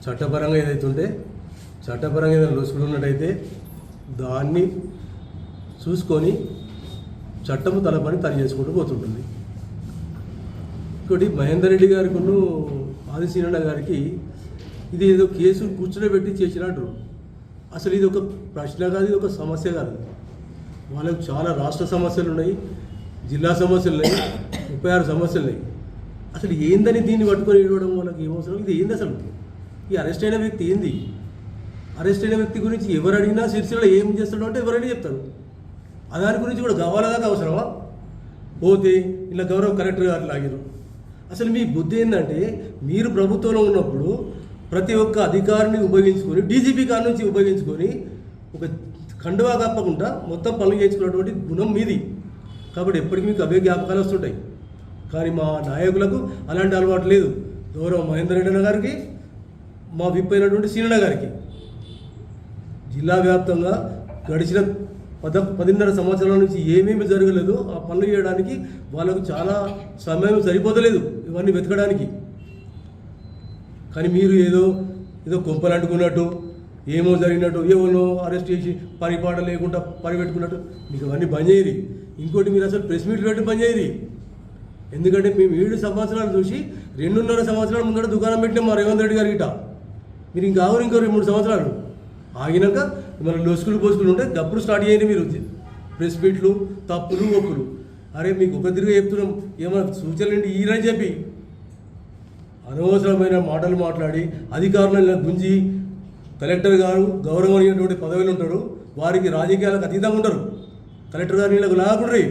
చట్టపరంగా ఏదైతుంటే, చట్టపరంగా ఏదైనా లొసుగులు ఉన్నట్టయితే దాన్ని చూసుకొని చట్టము తన పని తను చేసుకుంటూ పోతుంటుంది. ఇంకోటి మహేందర్ రెడ్డి గారికి ఆది శ్రీనివాస్ గారికి ఇది ఏదో కేసు కూర్చోబెట్టి చేసినట్టు. అసలు ఇది ఒక ప్రశ్న కాదు, ఇది ఒక సమస్య కాదు. వాళ్ళకు చాలా రాష్ట్ర సమస్యలు ఉన్నాయి, జిల్లా సమస్యలు ఉన్నాయి, 36 సమస్యలు ఉన్నాయి. అసలు ఏందని దీన్ని పట్టుకొని ఇవ్వడం వాళ్ళకి ఏమవసరం? ఇది ఏంది అసలు? ఈ అరెస్ట్ అయిన వ్యక్తి ఏంది? అరెస్ట్ అయిన వ్యక్తి గురించి ఎవరు అడిగినా సిరిసిల్ల ఏం చేస్తాడు అంటే ఎవరైనా చెప్తారు. దాని గురించి కూడా కావాలదాకా అవసరమా? పోతే ఇలా గౌరవ కలెక్టర్ గారు లాగారు. అసలు మీ బుద్ధి ఏంటంటే, మీరు ప్రభుత్వంలో ఉన్నప్పుడు ప్రతి ఒక్క అధికారిని ఉపయోగించుకొని, డీజీపీ గారి నుంచి ఉపయోగించుకొని ఒక కండువా తప్పకుండా మొత్తం పనులు చేయించుకున్నటువంటి గుణం మీది. కాబట్టి ఎప్పటికీ మీకు అవే జ్ఞాపకాలు వస్తుంటాయి. కానీ మా నాయకులకు అలాంటి అలవాటు లేదు. గౌరవ మహేందర్ రెడ్డి గారికి, మా విప్ అయినటువంటి శ్రీనివాస్ గారికి జిల్లా వ్యాప్తంగా గడిచిన 10-10.5 సంవత్సరాల నుంచి ఏమేమి జరగలేదు ఆ పనులు చేయడానికి వాళ్ళకు చాలా సమయం సరిపోతలేదు ఇవన్నీ వెతకడానికి. కానీ మీరు ఏదో కొంపలు అంటుకున్నట్టు ఏమో జరిగినట్టు ఏమో అరెస్ట్ చేసి పనిపాట లేకుండా పని పెట్టుకున్నట్టు మీకు అవన్నీ బంద్ చేయరు. ఇంకోటి మీరు అసలు ప్రెస్ మీట్ పెట్టి బంద్ చేయరు. ఎందుకంటే మేము 7 సంవత్సరాలు చూసి 2.5 సంవత్సరాల ముందర దుకాణం పెట్టినాం మా రేవంత్ రెడ్డి గారి గిట. మీరు ఇంకో 3 సంవత్సరాలు ఆగినాక మన లొసుకులు పోసుకులు ఉంటే అప్పుడు స్టార్ట్ చేయండి మీరు ప్రెస్ మీట్లు, తప్పులు ఒప్పులు. అరే మీకు ఒక తిరిగి చెప్తున్నాం ఏమైనా సూచనలు ఏంటి ఈరని చెప్పి అనవసరమైన మాటలు మాట్లాడి అధికారులను గుంజి కలెక్టర్ గారు గౌరవమైనటువంటి పదవులు ఉంటారు, వారికి రాజకీయాలకు అతీతంగా ఉంటారు. కలెక్టర్ గారు వీళ్ళకు లాగకుండ్రి.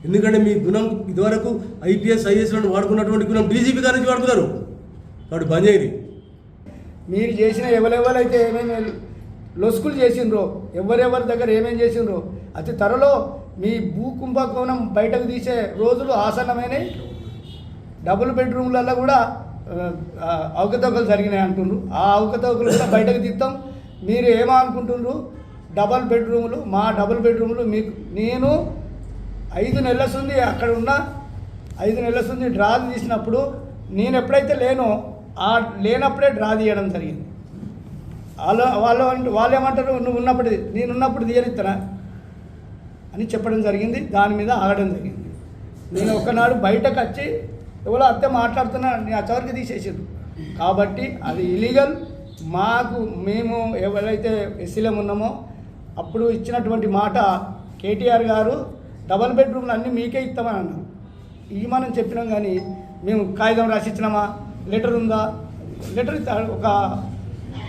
ఎందుకంటే మీ గుణం ఇదివరకు ఐపీఎస్ ఐఏఎస్లను వాడుకున్నటువంటి గుణం డీజీపీ గారి నుంచి వాడుతున్నారు. కాబట్టి బంద్ చేయని. మీరు చేసిన ఎవరెవరైతే ఏమేమి లొసుకులు చేసిండ్రో, ఎవరెవరి దగ్గర ఏమేమి చేసిండ్రో అతి త్వరలో మీ భూ కుంభకోణం బయటకు తీసే రోజులు ఆసన్నమైనవి. డబుల్ బెడ్రూమ్లలో కూడా అవకతవకలు జరిగినాయి అంటుండ్రు. ఆ అవకతవకలు కూడా బయటకు తీస్తాం. మీరు ఏమో అనుకుంటుండ్రు డబల్ బెడ్రూములు, మా డబుల్ బెడ్రూములు మీకు నేను 5 నెలల నుండి అక్కడ ఉన్న 5 నెలల నుండి డ్రా తీసినప్పుడు నేను ఎప్పుడైతే లేనో ఆ లేనప్పుడే డ్రా తీయడం జరిగింది. వాళ్ళు ఏమంటారు నువ్వు ఉన్నప్పుడు నేనున్నప్పుడు తీయనిస్తానా అని చెప్పడం జరిగింది. దాని మీద ఆగడం జరిగింది. నేను ఒకనాడు బయటకు వచ్చి ఎవరో అత్తే మాట్లాడుతున్నా నేను అచ్చవరకు తీసేసారు. కాబట్టి అది ఇలీగల్. మేము ఎవరైతే ఎస్సీలం ఉన్నామో అప్పుడు ఇచ్చినటువంటి మాట కేటీఆర్ గారు డబల్ బెడ్రూమ్లు అన్నీ మీకే ఇస్తామని అన్నాం. ఇవి మనం చెప్పినాం కానీ మేము కాగితం రాసి ఇచ్చినామా, లెటర్ ఉందా? లెటర్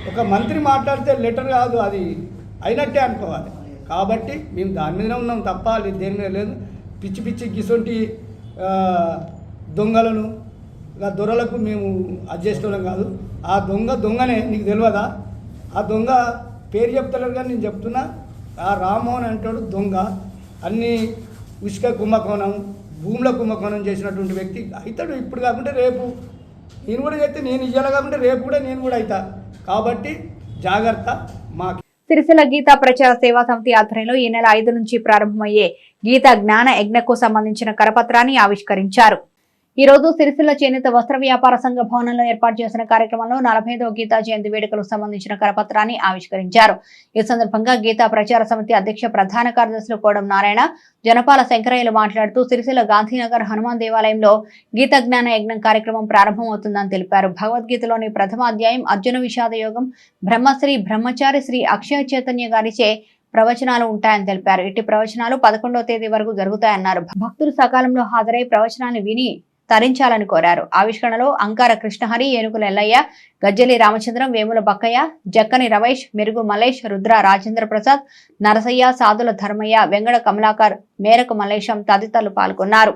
ఒక మంత్రి మాట్లాడితే లెటర్ కాదు, అది అయినట్టే అనుకోవాలి. కాబట్టి మేము దాని మీదనే ఉన్నాం తప్ప దేని మీద లేదు. పిచ్చి పిచ్చి గిసొంటి దొంగలను దొరలకు మేము అడ్జస్ట్ కాదు. ఆ దొంగనే నీకు తెలియదా? ఆ దొంగ పేరు చెప్తలేరు కానీ నేను చెప్తున్నా. ఆ రామ్మోహన్ అంటాడు దొంగ. అన్నీ ఉష్క కుంభకోణం, భూముల కుంభకోణం చేసినటువంటి వ్యక్తి అవుతాడు. ఇప్పుడు కాకుంటే రేపు నేను కూడా చేస్తే నేను ఇయ్యాలి, కాకుంటే రేపు కూడా నేను కూడా అవుతా. కాబట్టి జాగ్రత్త. మా సిరిసిల్ల గీతా ప్రచార సేవా సమితి ఆధ్వర్యంలో ఈ నెల 5 నుంచి ప్రారంభమయ్యే గీతా జ్ఞాన యజ్ఞకు సంబంధించిన కరపత్రాన్ని ఆవిష్కరించారు. ఈ రోజు సిరిసిల్ల చేనేత వస్త్ర వ్యాపార సంఘ భవనంలో ఏర్పాటు చేసిన కార్యక్రమంలో 45వ గీతా జయంతి వేడుకలకు సంబంధించిన కరపత్రాన్ని ఆవిష్కరించారు. ఈ సందర్భంగా గీతా ప్రచార సమితి అధ్యక్ష ప్రధాన కార్యదర్శులు కోడం నారాయణ, జనపాల శంకరయ్యలు మాట్లాడుతూ సిరిసిల్ల గాంధీనగర్ హనుమాన్ దేవాలయంలో గీతా జ్ఞాన యజ్ఞం కార్యక్రమం ప్రారంభమవుతుందని తెలిపారు. భగవద్గీతలోని ప్రథమ అధ్యాయం అర్జున విషాద యోగం బ్రహ్మశ్రీ బ్రహ్మచారి శ్రీ అక్షయ చైతన్య గారిచే ప్రవచనాలు ఉంటాయని తెలిపారు. ఇట్టి ప్రవచనాలు 11వ తేదీ వరకు జరుగుతాయన్నారు. భక్తులు సకాలంలో హాజరై ప్రవచనాన్ని విని తరించాలని కోరారు. ఆవిష్కరణలో అంకార కృష్ణహరి, ఏనుగుల ఎల్లయ్య, గజ్జలి రామచంద్రం, వేముల బక్కయ్య, జక్కని రమేష్, మెరుగు మల్లేష్, రుద్ర రాజేంద్ర ప్రసాద్, నరసయ్య, సాదుల ధర్మయ్య, వెంగడ కమలాకర్, మేరకు మల్లేశం తదితరులు పాల్గొన్నారు.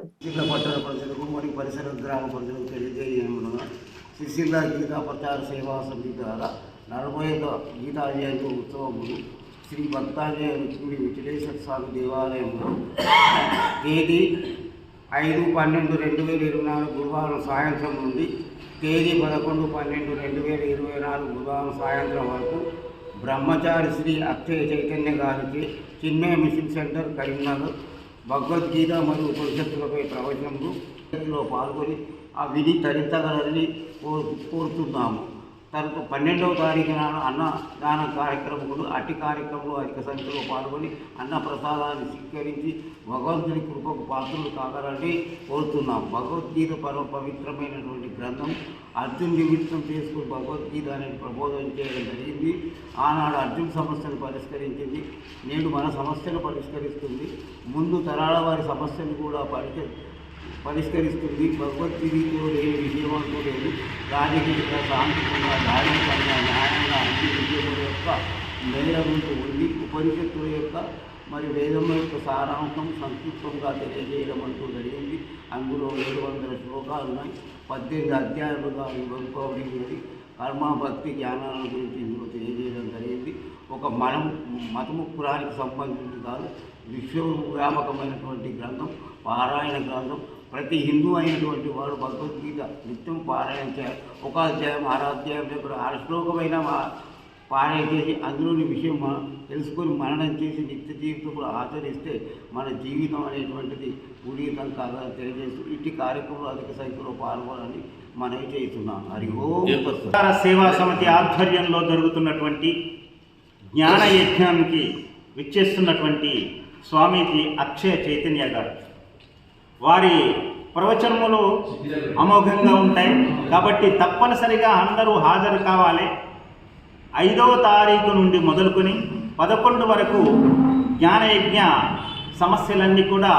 సిరిసిల్ల గీతా ప్రచార సేవా సమితి ద్వారా 40వ గీతా జయంతి ఉత్సవములు శ్రీ భక్తాంజనేయ రుక్మిణి వెంకటేశ్వర స్వామి దేవాలయంలో తేదీ 5/12/2024 గురువారం సాయంత్రం నుండి తేదీ 11/12/2024 గురువారం సాయంత్రం వరకు బ్రహ్మచారి శ్రీ అక్షయ చైతన్య గారికి చిన్మయ మిషన్ సెంటర్ కరీంనగర్ భగవద్గీత మరియు ఉపనిషత్తులపై ప్రవచనంలో పాల్గొని ఆ విధి తరించగలని కోరుతున్నాము. తర్వాత 12వ తారీఖు నాడు అన్నదాన కార్యక్రమములు అట్టి కార్యక్రమంలో అధిక సంఖ్యలో పాల్గొని అన్న ప్రసాదాన్ని స్వీకరించి భగవంతుని కృపకు పాత్రలు కాగలని కోరుతున్నాం. భగవద్గీత పరమ పవిత్రమైనటువంటి గ్రంథం. అర్జున్ నిమిత్తం చేసుకుని భగవద్గీత అనేది ప్రబోధన చేయడం జరిగింది. ఆనాడు అర్జున్ సమస్యను పరిష్కరించింది, నేడు మన సమస్యను పరిష్కరిస్తుంది, ముందు తరాల వారి సమస్యను కూడా పరిష్కరిస్తుంది. భగవద్గీతలో లేని విజయవంతం లేదు. రాజకీయంగా, శాంతికంగా, ధార్మికంగా, న్యాయంగా అన్ని విజయముల యొక్క మేళవింపు ఉంది. ఉపనిషత్తుల యొక్క మరి వేదం యొక్క సారాంశం సంక్షిప్తంగా తెలియజేయడం అంటూ జరిగింది. అందులో 700 శ్లోకాలు ఉన్నాయి. 18 అధ్యాయాలుగా విభజింపబడి కర్మ, భక్తి, జ్ఞానాల గురించి ఇందులో తెలియజేయడం జరిగింది. ఒక మతము పురానికి సంబంధించి కాదు, విశ్వవ్యాపకమైనటువంటి గ్రంథం, పారాయణ గ్రంథం. ప్రతి హిందూ అయినటువంటి వాడు భగవద్గీత నిత్యం పారాయణ చేయాలి. ఒక అధ్యాయం, 6 అధ్యాయం, 6 శ్లోకమైన పాడేసేసి అందులోని విషయం తెలుసుకొని మననం చేసి నిత్య జీవితంలో ఆచరిస్తే మన జీవితం అనేటువంటిది పూరితం కాదని తెలియజేస్తూ ఇట్టి కార్యక్రమంలో అధిక సంఖ్యలో పాల్గొనాలని మనవి చేస్తున్నాం. హరి ఓం. సేవా సమితి ఆధ్వర్యంలో జరుగుతున్నటువంటి జ్ఞాన యజ్ఞానికి విచ్చేస్తున్నటువంటి స్వామీజీ అక్షయ చైతన్య గారు, వారి ప్రవచనములు అమోఘంగా ఉంటాయి కాబట్టి తప్పనిసరిగా అందరూ హాజరు కావాలి. 5వ తారీఖు నుండి మొదలుకొని 11 వరకు జ్ఞానయజ్ఞ సమస్యలన్నీ కూడా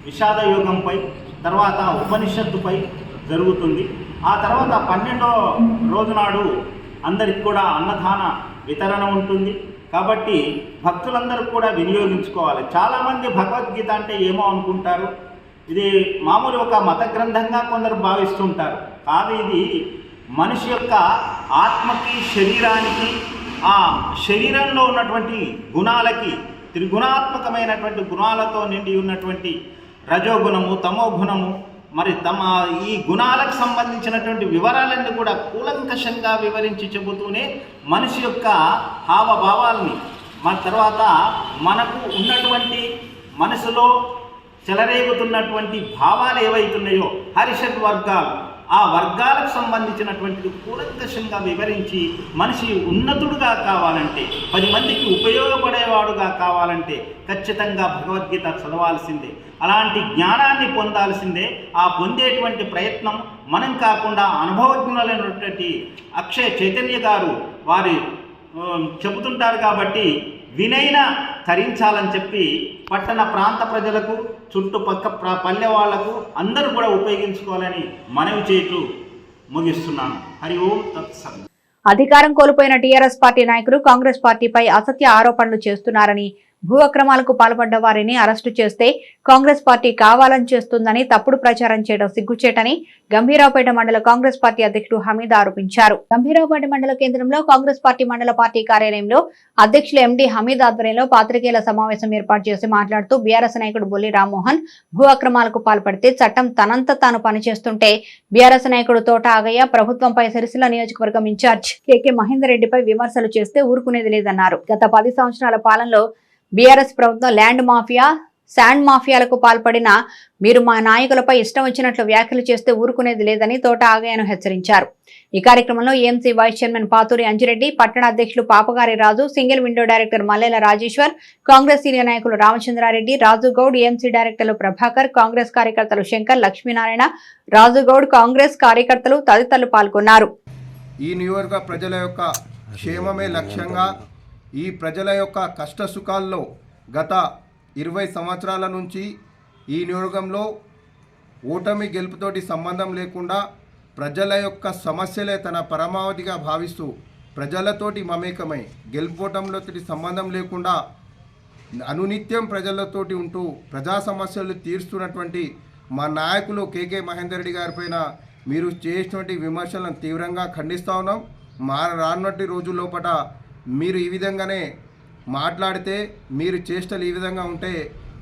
విషాద యోగంపై, తర్వాత ఉపనిషత్తుపై జరుగుతుంది. ఆ తర్వాత 12వ రోజు నాడు అందరికి కూడా అన్నదాన వితరణ ఉంటుంది. కాబట్టి భక్తులందరూ కూడా వినియోగించుకోవాలి. చాలామంది భగవద్గీత అంటే ఏమో అనుకుంటారు, ఇది మామూలు ఒక మత గ్రంథంగా కొందరు భావిస్తుంటారు. కాదు, ఇది మనిషి యొక్క ఆత్మకి, శరీరానికి, ఆ శరీరంలో ఉన్నటువంటి గుణాలకి, త్రిగుణాత్మకమైనటువంటి గుణాలతో నిండి ఉన్నటువంటి రజోగుణము, తమోగుణము, మరి ఈ గుణాలకు సంబంధించినటువంటి వివరాలన్నీ కూడా కూలంకషంగా వివరించి చెబుతూనే మనిషి యొక్క హావభావాల్ని, మన తర్వాత మనకు ఉన్నటువంటి మనసులో చెలరేగుతున్నటువంటి భావాలు ఏవైతున్నాయో హరిషడ్ వర్గాలు, ఆ వర్గాలకు సంబంధించినటువంటి కూలంకషంగా వివరించి మనిషి ఉన్నతుడుగా కావాలంటే, 10 మందికి ఉపయోగపడేవాడుగా కావాలంటే ఖచ్చితంగా భగవద్గీత చదవాల్సిందే. అలాంటి జ్ఞానాన్ని పొందాల్సిందే. ఆ పొందేటువంటి ప్రయత్నం మనం కాకుండా అనుభవజ్ఞులైనటువంటి అక్షయ చైతన్య గారు వారి చెబుతుంటారు. కాబట్టి వినైనా తరించాలని చెప్పి పట్టణ ప్రాంత ప్రజలకు, చుట్టుపక్క పల్లె వాళ్లకు అందరూ కూడా ఉపయోగించుకోవాలని మనవి చేస్తూ ముగిస్తున్నాను. హరి ఓం తత్సత్. అధికారం కోల్పోయిన టీఆర్ఎస్ పార్టీ నాయకులు కాంగ్రెస్ పార్టీపై అసత్య ఆరోపణలు చేస్తున్నారని, భూ అక్రమాలకు పాల్పడ్డ వారిని అరెస్టు చేస్తే కాంగ్రెస్ పార్టీ కావాలని చేస్తుందని తప్పుడు ప్రచారం చేయడం సిగ్గుచేటని గంభీరావుపేట మండల కాంగ్రెస్ పార్టీ అధ్యక్షుడు హమీద్ ఆరోపించారు. గంభీరావుపేట మండల కేంద్రంలో కాంగ్రెస్ పార్టీ మండల పార్టీ కార్యాలయంలో అధ్యక్షులు ఎండి హమీద్ ఆధ్వర్యంలో పాత్రికేయుల సమావేశం ఏర్పాటు చేసి మాట్లాడుతూ బీఆర్ఎస్ నాయకుడు బొల్లి రామ్మోహన్ భూ అక్రమాలకు పాల్పడితే చట్టం తనంత తాను పనిచేస్తుంటే బీఆర్ఎస్ నాయకుడు తోట ఆగయ్య ప్రభుత్వంపై సిరిసిల్ల నియోజకవర్గం ఇన్ఛార్జ్ కేకే మహేందర్ రెడ్డిపై విమర్శలు చేస్తే ఊరుకునేది లేదన్నారు. గత 10 సంవత్సరాల పాలనలో బీఆర్ఎస్ ప్రభుత్వం ల్యాండ్ మాఫియా, శాండ్ మాఫియాలకు పాల్పడిన మీరు మా నాయకులపై ఇష్టం వచ్చినట్లు వ్యాఖ్యలు చేస్తే ఊరుకునేది లేదని తోట ఆగయ్యను హెచ్చరించారు. ఈ కార్యక్రమంలో AMC vice chairman Pathuri Anjireddy, పట్టణ అధ్యక్షులు Papagari Raju, single window director Mallela Rajeshwar, Congress senior నాయకులు రామచంద్రారెడ్డి, రాజుగౌడ్, ఏఎంసీ డైరెక్టర్లు ప్రభాకర్, కాంగ్రెస్ కార్యకర్తలు శంకర్, లక్ష్మీనారాయణ, రాజుగౌడ్, కాంగ్రెస్ కార్యకర్తలు తదితరులు పాల్గొన్నారు. ఈ నియోజక ప్రజల యొక్క క్షేమమే లక్ష్యంగా, ఈ ప్రజల యొక్క కష్ట సుఖాల్లో గత 20 సంవత్సరాల నుంచి ఈ నియోజకంలో ఓటమి గెలుపుతోటి సంబంధం లేకుండా ప్రజల యొక్క సమస్యలే తన పరమావధిగా భావిస్తూ ప్రజలతోటి మమేకమై గెలుపోవటంలోతోటి సంబంధం లేకుండా అనునిత్యం ప్రజలతోటి ఉంటూ ప్రజా సమస్యలు తీరుస్తున్నటువంటి మా నాయకులు కేకే మహేందర్ రెడ్డి గారిపైన మీరు చేసినటువంటి విమర్శలను తీవ్రంగా ఖండిస్తూ ఉన్నాం. రానున్నటి రోజుల్లోపట మీరు ఈ విధంగానే మాట్లాడితే, మీరు చేష్టలు ఈ విధంగా ఉంటే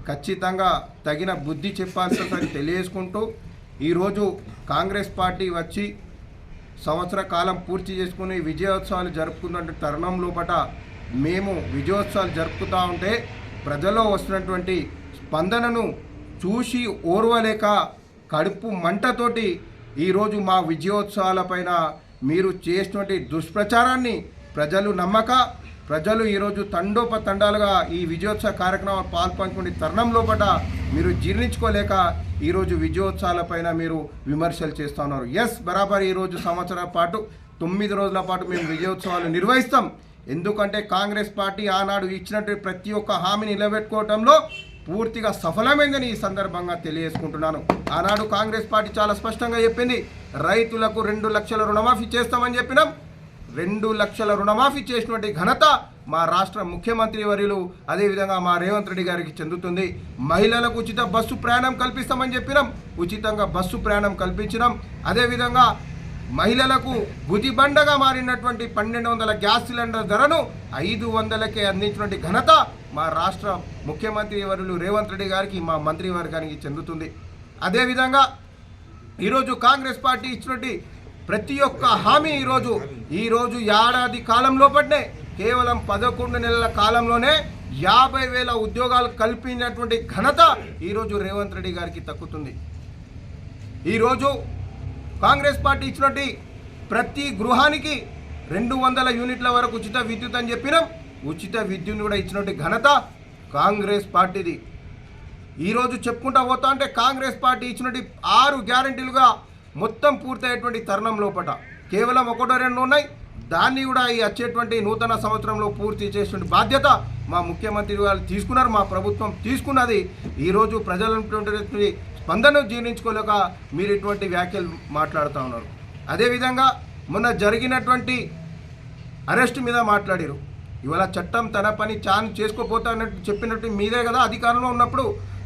ఖచ్చితంగా తగిన బుద్ధి చెప్పాల్సిందని తెలియజేసుకుంటూ, ఈరోజు కాంగ్రెస్ పార్టీ వచ్చి సంవత్సర కాలం పూర్తి చేసుకుని విజయోత్సవాలు జరుపుకున్న తరుణం లోపట మేము విజయోత్సవాలు జరుపుతూ ఉంటే ప్రజల్లో వస్తున్నటువంటి స్పందనను చూసి ఓర్వలేక కడుపు మంటతోటి ఈరోజు మా విజయోత్సవాలపైన మీరు చేసినటువంటి దుష్ప్రచారాన్ని ప్రజలు నమ్మక, ప్రజలు ఈరోజు తండోపతండాలుగా ఈ విజయోత్సవ కార్యక్రమాలు పాల్పంచుకునే తరుణం లోపల మీరు జీర్ణించుకోలేక ఈరోజు విజయోత్సవాలపైన మీరు విమర్శలు చేస్తూ ఉన్నారు. ఎస్, బరాబర్ ఈరోజు సంవత్సరాల పాటు 9 రోజుల పాటు మేము విజయోత్సవాలు నిర్వహిస్తాం. ఎందుకంటే కాంగ్రెస్ పార్టీ ఆనాడు ఇచ్చినట్టు ప్రతి ఒక్క హామీని నిలబెట్టుకోవడంలో పూర్తిగా సఫలమైందని ఈ సందర్భంగా తెలియజేసుకుంటున్నాను. ఆనాడు కాంగ్రెస్ పార్టీ చాలా స్పష్టంగా చెప్పింది, రైతులకు 2 లక్షల రుణమాఫీ చేస్తామని చెప్పినాం. 2 లక్షల రుణమాఫీ చేసినటువంటి ఘనత మా రాష్ట్ర ముఖ్యమంత్రి వర్యులు, అదేవిధంగా మా రేవంత్ రెడ్డి గారికి చెందుతుంది. మహిళలకు ఉచిత బస్సు ప్రయాణం కల్పిస్తామని చెప్పినాం, ఉచితంగా బస్సు ప్రయాణం కల్పించినాం. అదేవిధంగా మహిళలకు గుదిబండగా మారినటువంటి 1200 గ్యాస్ సిలిండర్ ధరను 500కే అందించినటువంటి ఘనత మా రాష్ట్ర ముఖ్యమంత్రి వర్యులు రేవంత్ రెడ్డి గారికి, మా మంత్రివర్గానికి చెందుతుంది. అదేవిధంగా ఈరోజు కాంగ్రెస్ పార్టీ ఇచ్చినటువంటి ప్రతి ఒక్క హామీ ఈరోజు ఏడాది కాలంలో పడ్డే కేవలం 11 నెలల కాలంలోనే 50,000 ఉద్యోగాలు కల్పించినటువంటి ఘనత ఈరోజు రేవంత్ రెడ్డి గారికి దక్కుతుంది. ఈరోజు కాంగ్రెస్ పార్టీ ఇచ్చినటువంటి ప్రతి గృహానికి 200 యూనిట్ల వరకు ఉచిత విద్యుత్ అని చెప్పినాం. ఉచిత విద్యుత్ కూడా ఇచ్చినటువంటి ఘనత కాంగ్రెస్ పార్టీది. ఈరోజు చెప్పుకుంటా పోతా అంటే కాంగ్రెస్ పార్టీ ఇచ్చినటువంటి 6 గ్యారంటీలుగా మొత్తం పూర్తయ్యేటువంటి తరుణం లోపల కేవలం 1-2 ఉన్నాయి. దాన్ని కూడా ఈ వచ్చేటువంటి నూతన సంవత్సరంలో పూర్తి చేసేటువంటి బాధ్యత మా ముఖ్యమంత్రి గారు తీసుకున్నారు, మా ప్రభుత్వం తీసుకున్నది. ఈరోజు ప్రజలటువంటి స్పందన జీర్ణించుకోలేక మీరు ఇటువంటి వ్యాఖ్యలు మాట్లాడుతూ ఉన్నారు. అదేవిధంగా మొన్న జరిగినటువంటి అరెస్ట్ మీద మాట్లాడారు. ఇవాళ చట్టం తన పని చేసుకోపోతానట్టు చెప్పినట్టు మీదే కదా అధికారంలో ఉన్నప్పుడు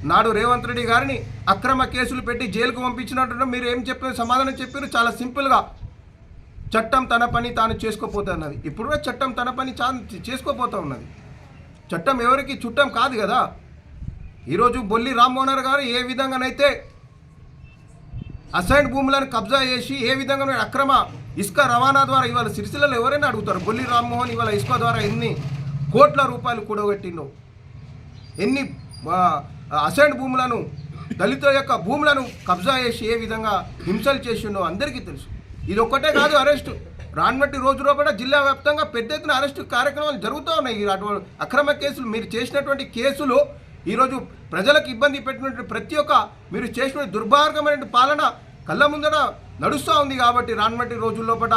నాడు రేవంత్ రెడ్డి గారిని అక్రమ కేసులు పెట్టి జైలుకు పంపించినట్టు మీరు ఏం చెప్పిన సమాధానం చెప్పారు? చాలా సింపుల్గా చట్టం తన పని తాను చేసుకోపోతున్నది. ఇప్పుడు కూడా చట్టం తన పని చేసుకోపోతూ ఉన్నది. చట్టం ఎవరికి చుట్టం కాదు కదా. ఈరోజు బొల్లి రామ్మోహన్ గారు ఏ విధంగానైతే అసైన్ భూములను కబ్జా చేసి ఏ విధంగా అక్రమ ఇసుక రవాణా ద్వారా ఇవాళ సిరిసిల్లలో ఎవరైనా అడుగుతారు బొల్లి రామ్మోహన్ ఇవాళ ఇసుక ద్వారా ఎన్ని కోట్ల రూపాయలు కూడగట్టిండో, ఎన్ని అసైన్ భూములను దళితుల యొక్క భూములను కబ్జా చేసి ఏ విధంగా హింసలు చేసిండో అందరికీ తెలుసు. ఇది ఒక్కటే కాదు, అరెస్టు రానుబట్టి రోజులో కూడా జిల్లా వ్యాప్తంగా పెద్ద ఎత్తున అరెస్టు కార్యక్రమాలు జరుగుతూ ఉన్నాయి. అక్రమ కేసులు మీరు చేసినటువంటి కేసులు ఈరోజు ప్రజలకు ఇబ్బంది పెట్టినటువంటి ప్రతి ఒక్క మీరు చేసిన దుర్మార్గమైన పాలన కళ్ళ ముందర నడుస్తూ ఉంది. కాబట్టి రానుబట్టి రోజుల్లోపట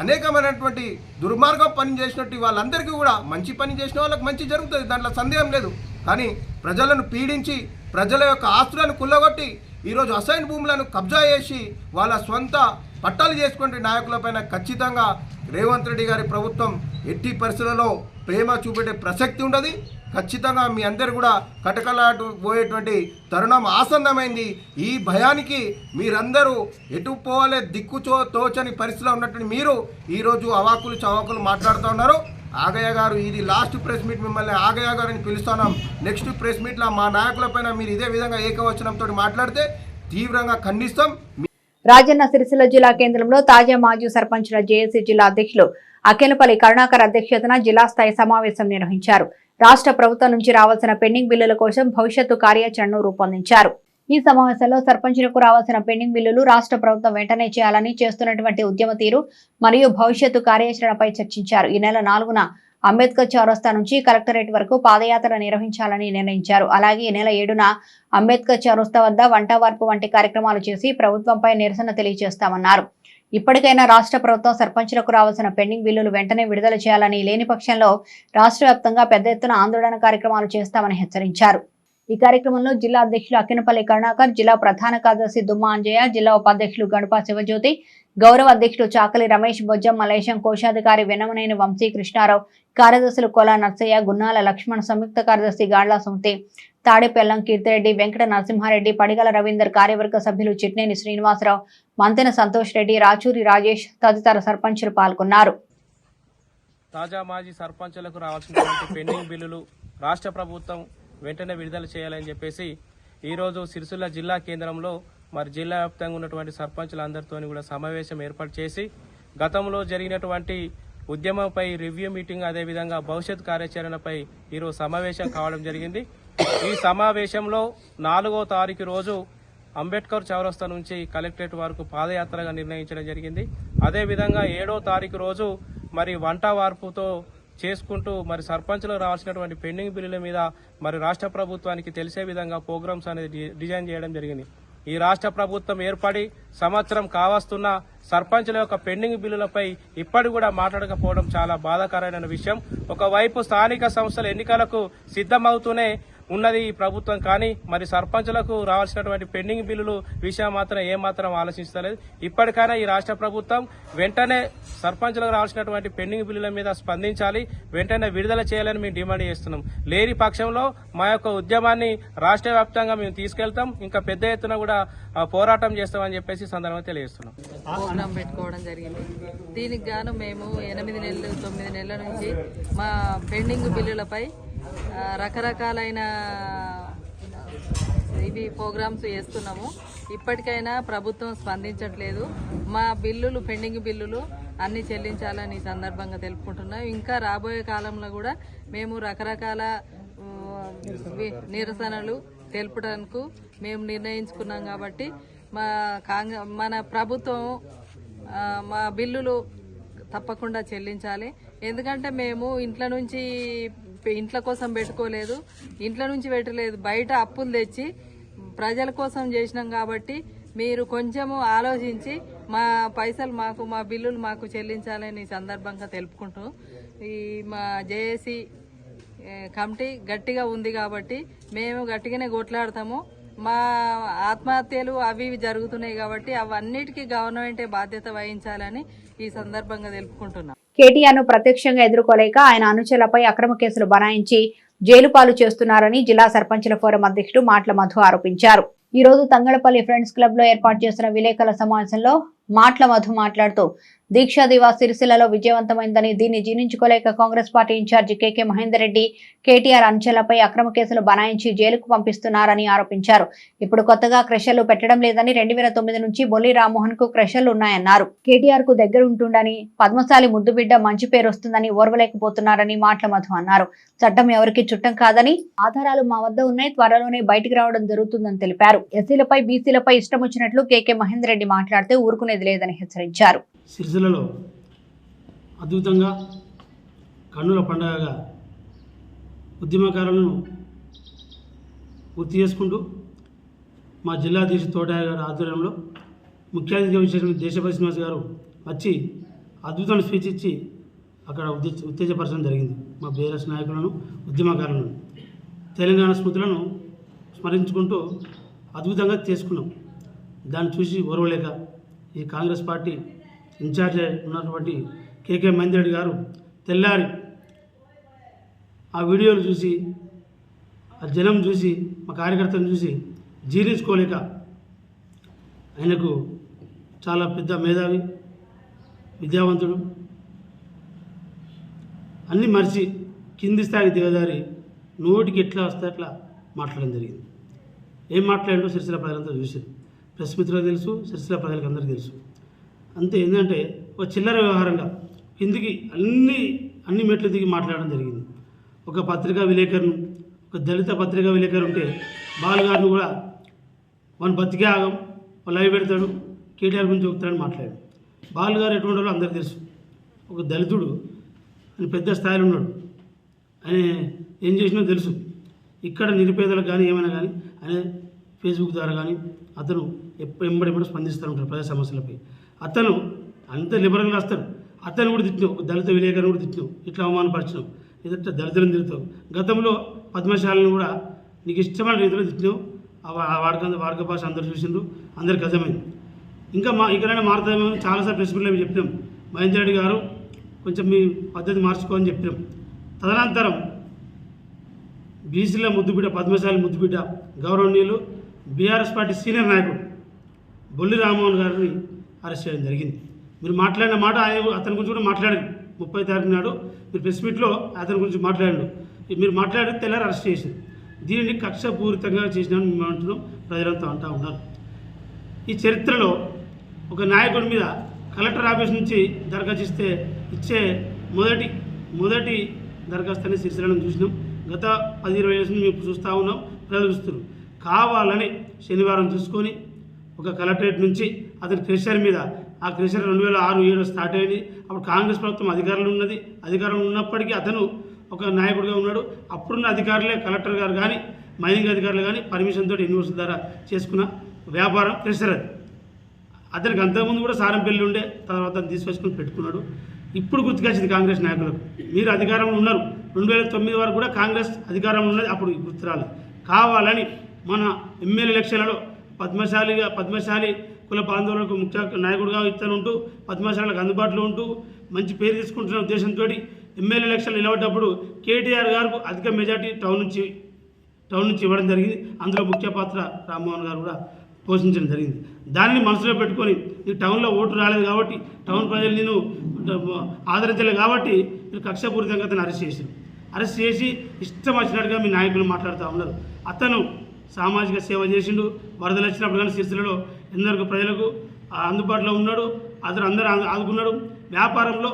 అనేకమైనటువంటి దుర్మార్గం పని చేసినట్టు వాళ్ళందరికీ కూడా మంచి పని చేసిన వాళ్ళకి మంచి జరుగుతుంది, దాంట్లో సందేహం లేదు. కానీ ప్రజలను పీడించి ప్రజల యొక్క ఆస్తులను కుల్లగొట్టి ఈరోజు అసైన్ భూములను కబ్జా చేసి వాళ్ళ స్వంత పట్టాలు చేసుకునే నాయకులపైన ఖచ్చితంగా రేవంత్ రెడ్డి గారి ప్రభుత్వం ఎట్టి పరిస్థితులలో ప్రేమ చూపెట్టే ప్రసక్తి ఉండదు. ఖచ్చితంగా మీ అందరు కూడా కటకలాటు పోయేటువంటి తరుణం ఆసన్నమైంది. ఈ భయానికి మీరందరూ ఎటు పోవాలే తోచని పరిస్థితిలో ఉన్నటువంటి మీరు ఈరోజు అవాకులు చవాకులు మాట్లాడుతూ ఉన్నారు. ఆగయ్య గారు ఇది లాస్ట్ ప్రెస్ మీట్, మిమ్మల్ని ఆగయ్య గారిని పిలుస్తున్నాం. నెక్స్ట్ ప్రెస్ మీట్లో మా నాయకులపైన మీరు ఇదే విధంగా ఏకవచనంతో మాట్లాడితే తీవ్రంగా ఖండిస్తాం. రాజన్న సిరిసిల్ల జిల్లా కేంద్రంలో తాజా మాజీ సర్పంచుల జేఏసీ జిల్లా అధ్యక్షులు అఖిలపల్లి కరుణాకర్ అధ్యక్షతన జిల్లా స్థాయి సమావేశం నిర్వహించారు. రాష్ట్ర ప్రభుత్వం నుంచి రావాల్సిన పెండింగ్ బిల్లుల కోసం భవిష్యత్తు కార్యాచరణను రూపొందించారు. ఈ సమావేశంలో సర్పంచులకు రావాల్సిన పెండింగ్ బిల్లులు రాష్ట్ర ప్రభుత్వం వెంటనే చేయాలని చేస్తున్నటువంటి ఉద్యమ తీరు మరియు భవిష్యత్తు కార్యాచరణపై చర్చించారు. ఈ నెల 4న అంబేద్కర్ చౌరస్తా నుంచి కలెక్టరేట్ వరకు పాదయాత్ర నిర్వహించాలని నిర్ణయించారు. అలాగే ఈ నెల 7న అంబేద్కర్ చౌరస్తా వద్ద వంట వార్పు వంటి కార్యక్రమాలు చేసి ప్రభుత్వంపై నిరసన తెలియజేస్తామన్నారు. ఇప్పటికైనా రాష్ట్ర ప్రభుత్వం సర్పంచులకు రావాల్సిన పెండింగ్ బిల్లులు వెంటనే విడుదల చేయాలని, లేని పక్షంలో రాష్ట్ర వ్యాప్తంగా పెద్ద ఎత్తున ఆందోళన కార్యక్రమాలు చేస్తామని హెచ్చరించారు. ఈ కార్యక్రమంలో జిల్లా అధ్యక్షులు అఖిలపల్లి కరుణాకర్, జిల్లా ప్రధాన కార్యదర్శి దుమ్మా అంజయ్య, జిల్లా ఉపాధ్యక్షులు గణప శివజ్యోతి, గౌరవ అధ్యక్షుడు చాకలి రమేష్, బొజ్జం మలేశం, కోశాధికారి వెనమనేని వంశీ కృష్ణారావు, కార్యదర్శులు కొల నర్సయ్య, గున్నాల లక్ష్మణ్, సంయుక్త కార్యదర్శి గాండ్ల సుమతి, తాడేపెల్లం కీర్తిరెడ్డి, వెంకట నరసింహారెడ్డి, పడిగల రవీందర్, కార్యవర్గ సభ్యులు చిట్నేని శ్రీనివాసరావు, మంతెన సంతోష్ రెడ్డి, రాచూరి రాజేష్ తదితర సర్పంచులు పాల్గొన్నారు. తాజా మాజీ సర్పంచులకు రావాల్సినటువంటి పెండింగ్ బిల్లులు రాష్ట్ర ప్రభుత్వం వెంటనే విడుదల చేయాలని చెప్పేసి ఈరోజు సిరిసిల్ల జిల్లా కేంద్రంలో మరి జిల్లా వ్యాప్తంగా ఉన్నటువంటి సర్పంచులందరితో కూడా సమావేశం ఏర్పాటు చేసి గతంలో జరిగినటువంటి ఉద్యమంపై రివ్యూ మీటింగ్, అదేవిధంగా భవిష్యత్ కార్యాచరణపై ఈరోజు సమావేశం కావడం జరిగింది. ఈ సమావేశంలో 4వ తారీఖు రోజు అంబేద్కర్ చౌరస్తా నుంచి కలెక్టరేట్ వరకు పాదయాత్రగా నిర్ణయించడం జరిగింది. అదేవిధంగా 7వ తారీఖు రోజు మరి వంట వార్పుతో చేసుకుంటూ మరి సర్పంచ్లకు రావాల్సినటువంటి పెండింగ్ బిల్లుల మీద మరి రాష్ట్ర ప్రభుత్వానికి తెలిసే విధంగా ప్రోగ్రామ్స్ అనేది డిజైన్ చేయడం జరిగింది. ఈ రాష్ట్ర ప్రభుత్వం ఏర్పడి సంవత్సరం కావస్తున్న సర్పంచుల యొక్క పెండింగ్ బిల్లులపై ఇప్పటి కూడా మాట్లాడకపోవడం చాలా బాధాకరమైన విషయం. ఒకవైపు స్థానిక సంస్థల ఎన్నికలకు సిద్ధమవుతూనే ఉన్నది ఈ ప్రభుత్వం, కానీ మరి సర్పంచులకు రావాల్సినటువంటి పెండింగ్ బిల్లులు విషయం మాత్రం ఏమాత్రం ఆలోచిస్తలేదు. ఇప్పటికైనా ఈ రాష్ట్ర ప్రభుత్వం వెంటనే సర్పంచులకు రావాల్సినటువంటి పెండింగ్ బిల్లుల మీద స్పందించాలి, వెంటనే విడుదల చేయాలని మేము డిమాండ్ చేస్తున్నాం. లేని పక్షంలో మా యొక్క ఉద్యమాన్ని రాష్ట్ర వ్యాప్తంగా మేము తీసుకెళ్తాం, ఇంకా పెద్ద ఎత్తున కూడా పోరాటం చేస్తామని చెప్పేసి సందర్భంగా తెలియజేస్తున్నాం. ప్రోగ్రాం పెట్టుకోవడం జరిగింది. దీనికి గాను మేము 8 నెలలు 9 నెలల నుంచి మా పెండింగ్ బిల్లులపై రకరకాలైన ఇవి ప్రోగ్రామ్స్ చేస్తున్నాము. ఇప్పటికైనా ప్రభుత్వం స్పందించట్లేదు. మా బిల్లులు పెండింగ్ బిల్లులు అన్నీ చెల్లించాలని ఈ సందర్భంగా తెలుపుకుంటున్నాం. ఇంకా రాబోయే కాలంలో కూడా మేము రకరకాల నిరసనలు తెలుపడానికి మేము నిర్ణయించుకున్నాం. కాబట్టి మన ప్రభుత్వం మా బిల్లులు తప్పకుండా చెల్లించాలి. ఎందుకంటే మేము ఇంట్ల కోసం పెట్టుకోలేదు, ఇంట్ల నుంచి పెట్టలేదు, బయట అప్పులు తెచ్చి ప్రజల కోసం చేసినాం. కాబట్టి మీరు కొంచెము ఆలోచించి మా పైసలు మాకు, మా బిల్లులు మాకు చెల్లించాలని సందర్భంగా తెలుపుకుంటూ మా జేఏసీ కమిటీ గట్టిగా ఉంది కాబట్టి మేము గట్టిగానే కొట్లాడతాము. మా ఆత్మహత్యలు అవి జరుగుతున్నాయి కాబట్టి అవన్నిటికీ గవర్నమెంటే బాధ్యత వహించాలని ఈ సందర్భంగా తెలుపుకుంటున్నాం. కేటీఆర్ ను ప్రత్యక్షంగా ఎదుర్కోలేక ఆయన అనుచరులపై అక్రమ కేసులు బనాయించి జైలు పాలు చేస్తున్నారని జిల్లా సర్పంచుల ఫోరం అధ్యక్షుడు మాట్ల మధు ఆరోపించారు. ఈ రోజు తంగళపల్లి ఫ్రెండ్స్ క్లబ్ లో ఏర్పాటు చేసిన విలేకరుల సమావేశంలో మాట్ల మధు మాట్లాడుతూ దీక్షా దివాస్ సిరిసిల్లలో విజయవంతమైందని, దీన్ని జీర్ణించుకోలేక కాంగ్రెస్ పార్టీ ఇన్ఛార్జి కేకే మహేందర్ రెడ్డి కేటీఆర్ అనుచరులపై అక్రమ కేసులు బనాయించి జైలుకు పంపిస్తున్నారని ఆరోపించారు. ఇప్పుడు కొత్తగా క్రషర్లు పెట్టడం లేదని, 2009 నుంచి బొల్లి రామ్మోహన్ కు క్రషర్లు ఉన్నాయన్నారు. కేటీఆర్ కు దగ్గర ఉంటుండని, పద్మశాలి ముద్దుబిడ్డ మంచి పేరు వస్తుందని ఓర్వలేకపోతున్నారని మాట్ల మధు అన్నారు. చట్టం ఎవరికి చుట్టం కాదని, ఆధారాలు మా వద్ద ఉన్నాయి, త్వరలోనే బయటికి రావడం జరుగుతుందని తెలిపారు. ఎస్సీలపై బీసీలపై ఇష్టం వచ్చినట్లు కేకే మహేందర్ రెడ్డి మాట్లాడుతూ ఊరుకునేది లేదని హెచ్చరించారు. సిరిసిల్లలో అద్భుతంగా కన్నుల పండుగగా ఉద్యమకారులను గుర్తు చేసుకుంటూ మా జిల్లాధీశుడు తోటయ్య గారి ఆధ్వర్యంలో ముఖ్య అతిథిగా విచ్చేసిన దేశపతి శ్రీనివాస్ గారు వచ్చి అద్భుతమైన స్పీచ్ ఇచ్చి అక్కడ ఉత్తేజపరచడం జరిగింది. మా బీఆర్ఎస్ నాయకులను, ఉద్యమకారులను, తెలంగాణ స్మృతులను స్మరించుకుంటూ అద్భుతంగా చేసుకున్నాం. దాన్ని చూసి ఓర్వలేక ఈ కాంగ్రెస్ పార్టీ ఇన్ఛార్జ్ ఉన్నటువంటి కేకే మహేందర్ రెడ్డి గారు తెల్లారి ఆ వీడియోలు చూసి, ఆ జనం చూసి, మా కార్యకర్తలను చూసి జీర్ణించుకోలేక, ఆయనకు చాలా పెద్ద మేధావి, విద్యావంతుడు, అన్నీ మరిచి కింది స్థాయి దిగజారి నోటికి ఎట్లా వస్తే అట్లా మాట్లాడడం జరిగింది. ఏం మాట్లాడిందో సిరిసిల్ల ప్రజలంతా చూసారు. ప్రెస్ మిత్రులకు తెలుసు, సిరిసిల్ల ప్రజలకు అందరికీ తెలుసు. అంతే. ఏంటంటే ఒక చిల్లర వ్యవహారంగా కిందికి అన్ని మెట్లు దిగి మాట్లాడడం జరిగింది. ఒక పత్రికా విలేకరును, ఒక దళిత పత్రికా విలేకరు ఉంటే బాలుగారిని కూడా వాని బతికే ఆగం, లైవ్ పెడతాడు, కేటీఆర్ గురించి చెప్తాడని మాట్లాడాడు. బాలుగారు ఎటువంటి వాళ్ళు అందరికీ తెలుసు. ఒక దళితుడు అని పెద్ద స్థాయిలో ఉన్నాడు. ఆయన ఏం చేసినా తెలుసు. ఇక్కడ నిరుపేదలకు కానీ ఏమైనా కానీ ఆయన ఫేస్బుక్ ద్వారా కానీ అతను ఎప్పుడెప్పుడు స్పందిస్తూ ఉంటారు ప్రజా సమస్యలపై. అతను అంత లిబరల్గా వస్తాడు. అతను కూడా తిట్టినావు, ఒక దళిత విలేకరుని కూడా తిట్టినావు, ఇట్లా అవమానపరిచినావు, ఇదంటే దళితులను తిరుగుతావు. గతంలో పద్మశాలను కూడా నీకు ఇష్టమైన రీతిలో తిట్టినావు. వాడక భాష అందరూ చూసిండ్రు, అందరికి అర్థమైంది. ఇంకా ఇక్కడైనా మారుతామని చాలాసార్లు ప్రెస్ మీట్లో చెప్పినాం. మహేందర్ రెడ్డి గారు కొంచెం మీ పద్ధతి మార్చుకోని చెప్పినాం. తదనంతరం బీసీల ముద్దుబిడ్డ, పద్మశాలి ముద్దుబిడ్డ, గౌరవనీయులు బీఆర్ఎస్ పార్టీ సీనియర్ నాయకుడు బొల్లి రామ్మోహన్ గారిని అరెస్ట్ చేయడం జరిగింది. మీరు మాట్లాడిన మాట అతని గురించి కూడా మాట్లాడారు. 30 తారీఖు నాడు మీరు ప్రెస్ మీట్లో అతని గురించి మాట్లాడారు. మీరు మాట్లాడి తెల్లారి అరెస్ట్ చేసింది. దీనిని కక్షపూరితంగా చేసినామని మేము అంటున్నాం, ప్రజలంతా అంటూ ఉన్నారు. ఈ చరిత్రలో ఒక నాయకుడి మీద కలెక్టర్ ఆఫీస్ నుంచి దరఖాస్తు ఇచ్చే మొదటి దరఖాస్తు అనేది సిరిసిల్లను చూసినాం. గత 10-20 ఏళ్ళ నుంచి మేము చూస్తూ ఉన్నాం, ప్రజలు చూస్తున్నారు. కావాలని శనివారం చూసుకొని ఒక కలెక్టరేట్ నుంచి అతని క్రెషర్ మీద, ఆ క్రెషర్ 2006-2007 స్టార్ట్ అయింది. అప్పుడు కాంగ్రెస్ ప్రభుత్వం అధికారంలో ఉన్నప్పటికీ అతను ఒక నాయకుడిగా ఉన్నాడు. అప్పుడున్న అధికారులే, కలెక్టర్ గారు కానీ మైనింగ్ అధికారులు కానీ పర్మిషన్ తోటి యూనివర్సిటీ ద్వారా చేసుకున్న వ్యాపారం క్రెషర్ అది. అతనికి అంతకుముందు కూడా సారంపల్లి ఉండే, తర్వాత తీసుకొచ్చుకొని పెట్టుకున్నాడు. ఇప్పుడు గుర్తుకొచ్చింది కాంగ్రెస్ నాయకులకు, మీరు అధికారంలో ఉన్నారు. 2009 వరకు కూడా కాంగ్రెస్ అధికారంలో ఉన్నది, అప్పుడు గుర్తు రాలేదు. కావాలని మన ఎమ్మెల్యే ఎలక్షన్లలో పద్మశాలి కుల బాంధవులకు ముఖ్య నాయకుడిగా ఇతనుంటూ, పద్మశాలకు అందుబాటులో ఉంటూ మంచి పేరు తీసుకుంటున్న ఉద్దేశంతో ఎమ్మెల్యే ఎలక్షన్లు నిలబడ్డప్పుడు కేటీఆర్ గారికి అధిక మెజార్టీ టౌన్ నుంచి ఇవ్వడం జరిగింది. అందులో ముఖ్య పాత్ర రామ్మోహన్ గారు కూడా పోషించడం జరిగింది. దానిని మనసులో పెట్టుకొని ఈ టౌన్లో ఓటు రాలేదు కాబట్టి, టౌన్ ప్రజలు నేను ఆదరించలేదు కాబట్టి మీరు కక్షపూరితంగా అతను అరెస్ట్ చేసి ఇష్టం వచ్చినట్టుగా మీ నాయకులు మాట్లాడుతూ ఉన్నారు. అతను సామాజిక సేవ చేసిండు. వరదలు వచ్చినప్పుడు కానీ సిరిసిల్లలో ఎందరికో ప్రజలకు అందుబాటులో ఉన్నాడు. అందరూ ఆదుకున్నాడు. వ్యాపారంలో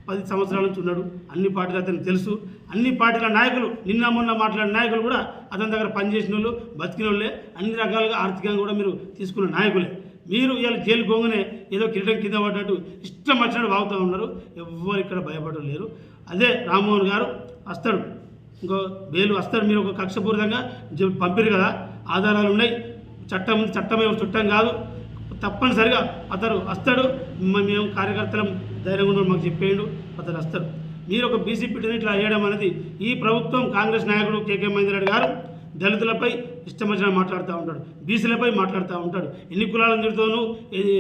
10 సంవత్సరాల నుంచి ఉన్నాడు. అన్ని పార్టీలు అతనికి తెలుసు. అన్ని పార్టీల నాయకులు నిన్న మొన్న మాట్లాడిన నాయకులు కూడా అతని దగ్గర పనిచేసిన వాళ్ళు, బతికిన వాళ్ళే, అన్ని రకాలుగా ఆర్థికంగా కూడా మీరు తీసుకున్న నాయకులే. మీరు ఇవాళ జైలు పోగానే ఏదో కిరీటం కింద పడ్డట్టు ఇష్టం వచ్చినట్టు వాగుతూ ఉన్నారు. ఎవ్వరు ఇక్కడ భయపడడం లేరు. అదే రామ్మోహన్ గారు వస్తాడు, ఇంకో బెయిల్ వస్తాడు. మీరు ఒక కక్షపూరితంగా పంపిరు కదా, ఆధారాలు ఉన్నాయి. చట్టమే చుట్టం కాదు. తప్పనిసరిగా అతను వస్తాడు. మేము కార్యకర్తలం ధైర్యంగా ఉన్నాడు, మాకు చెప్పేయండు, అతను వస్తాడు. మీరు ఒక బీసీ పిటిని ఇట్లా వేయడం అనేది ఈ ప్రభుత్వం, కాంగ్రెస్ నాయకుడు కేకే మహేందర్ రెడ్డి గారు దళితులపై ఇష్టం వచ్చిన మాట్లాడుతూ ఉంటాడు, బీసీలపై మాట్లాడుతూ ఉంటాడు. ఎన్ని కులాలను తిడుతావు,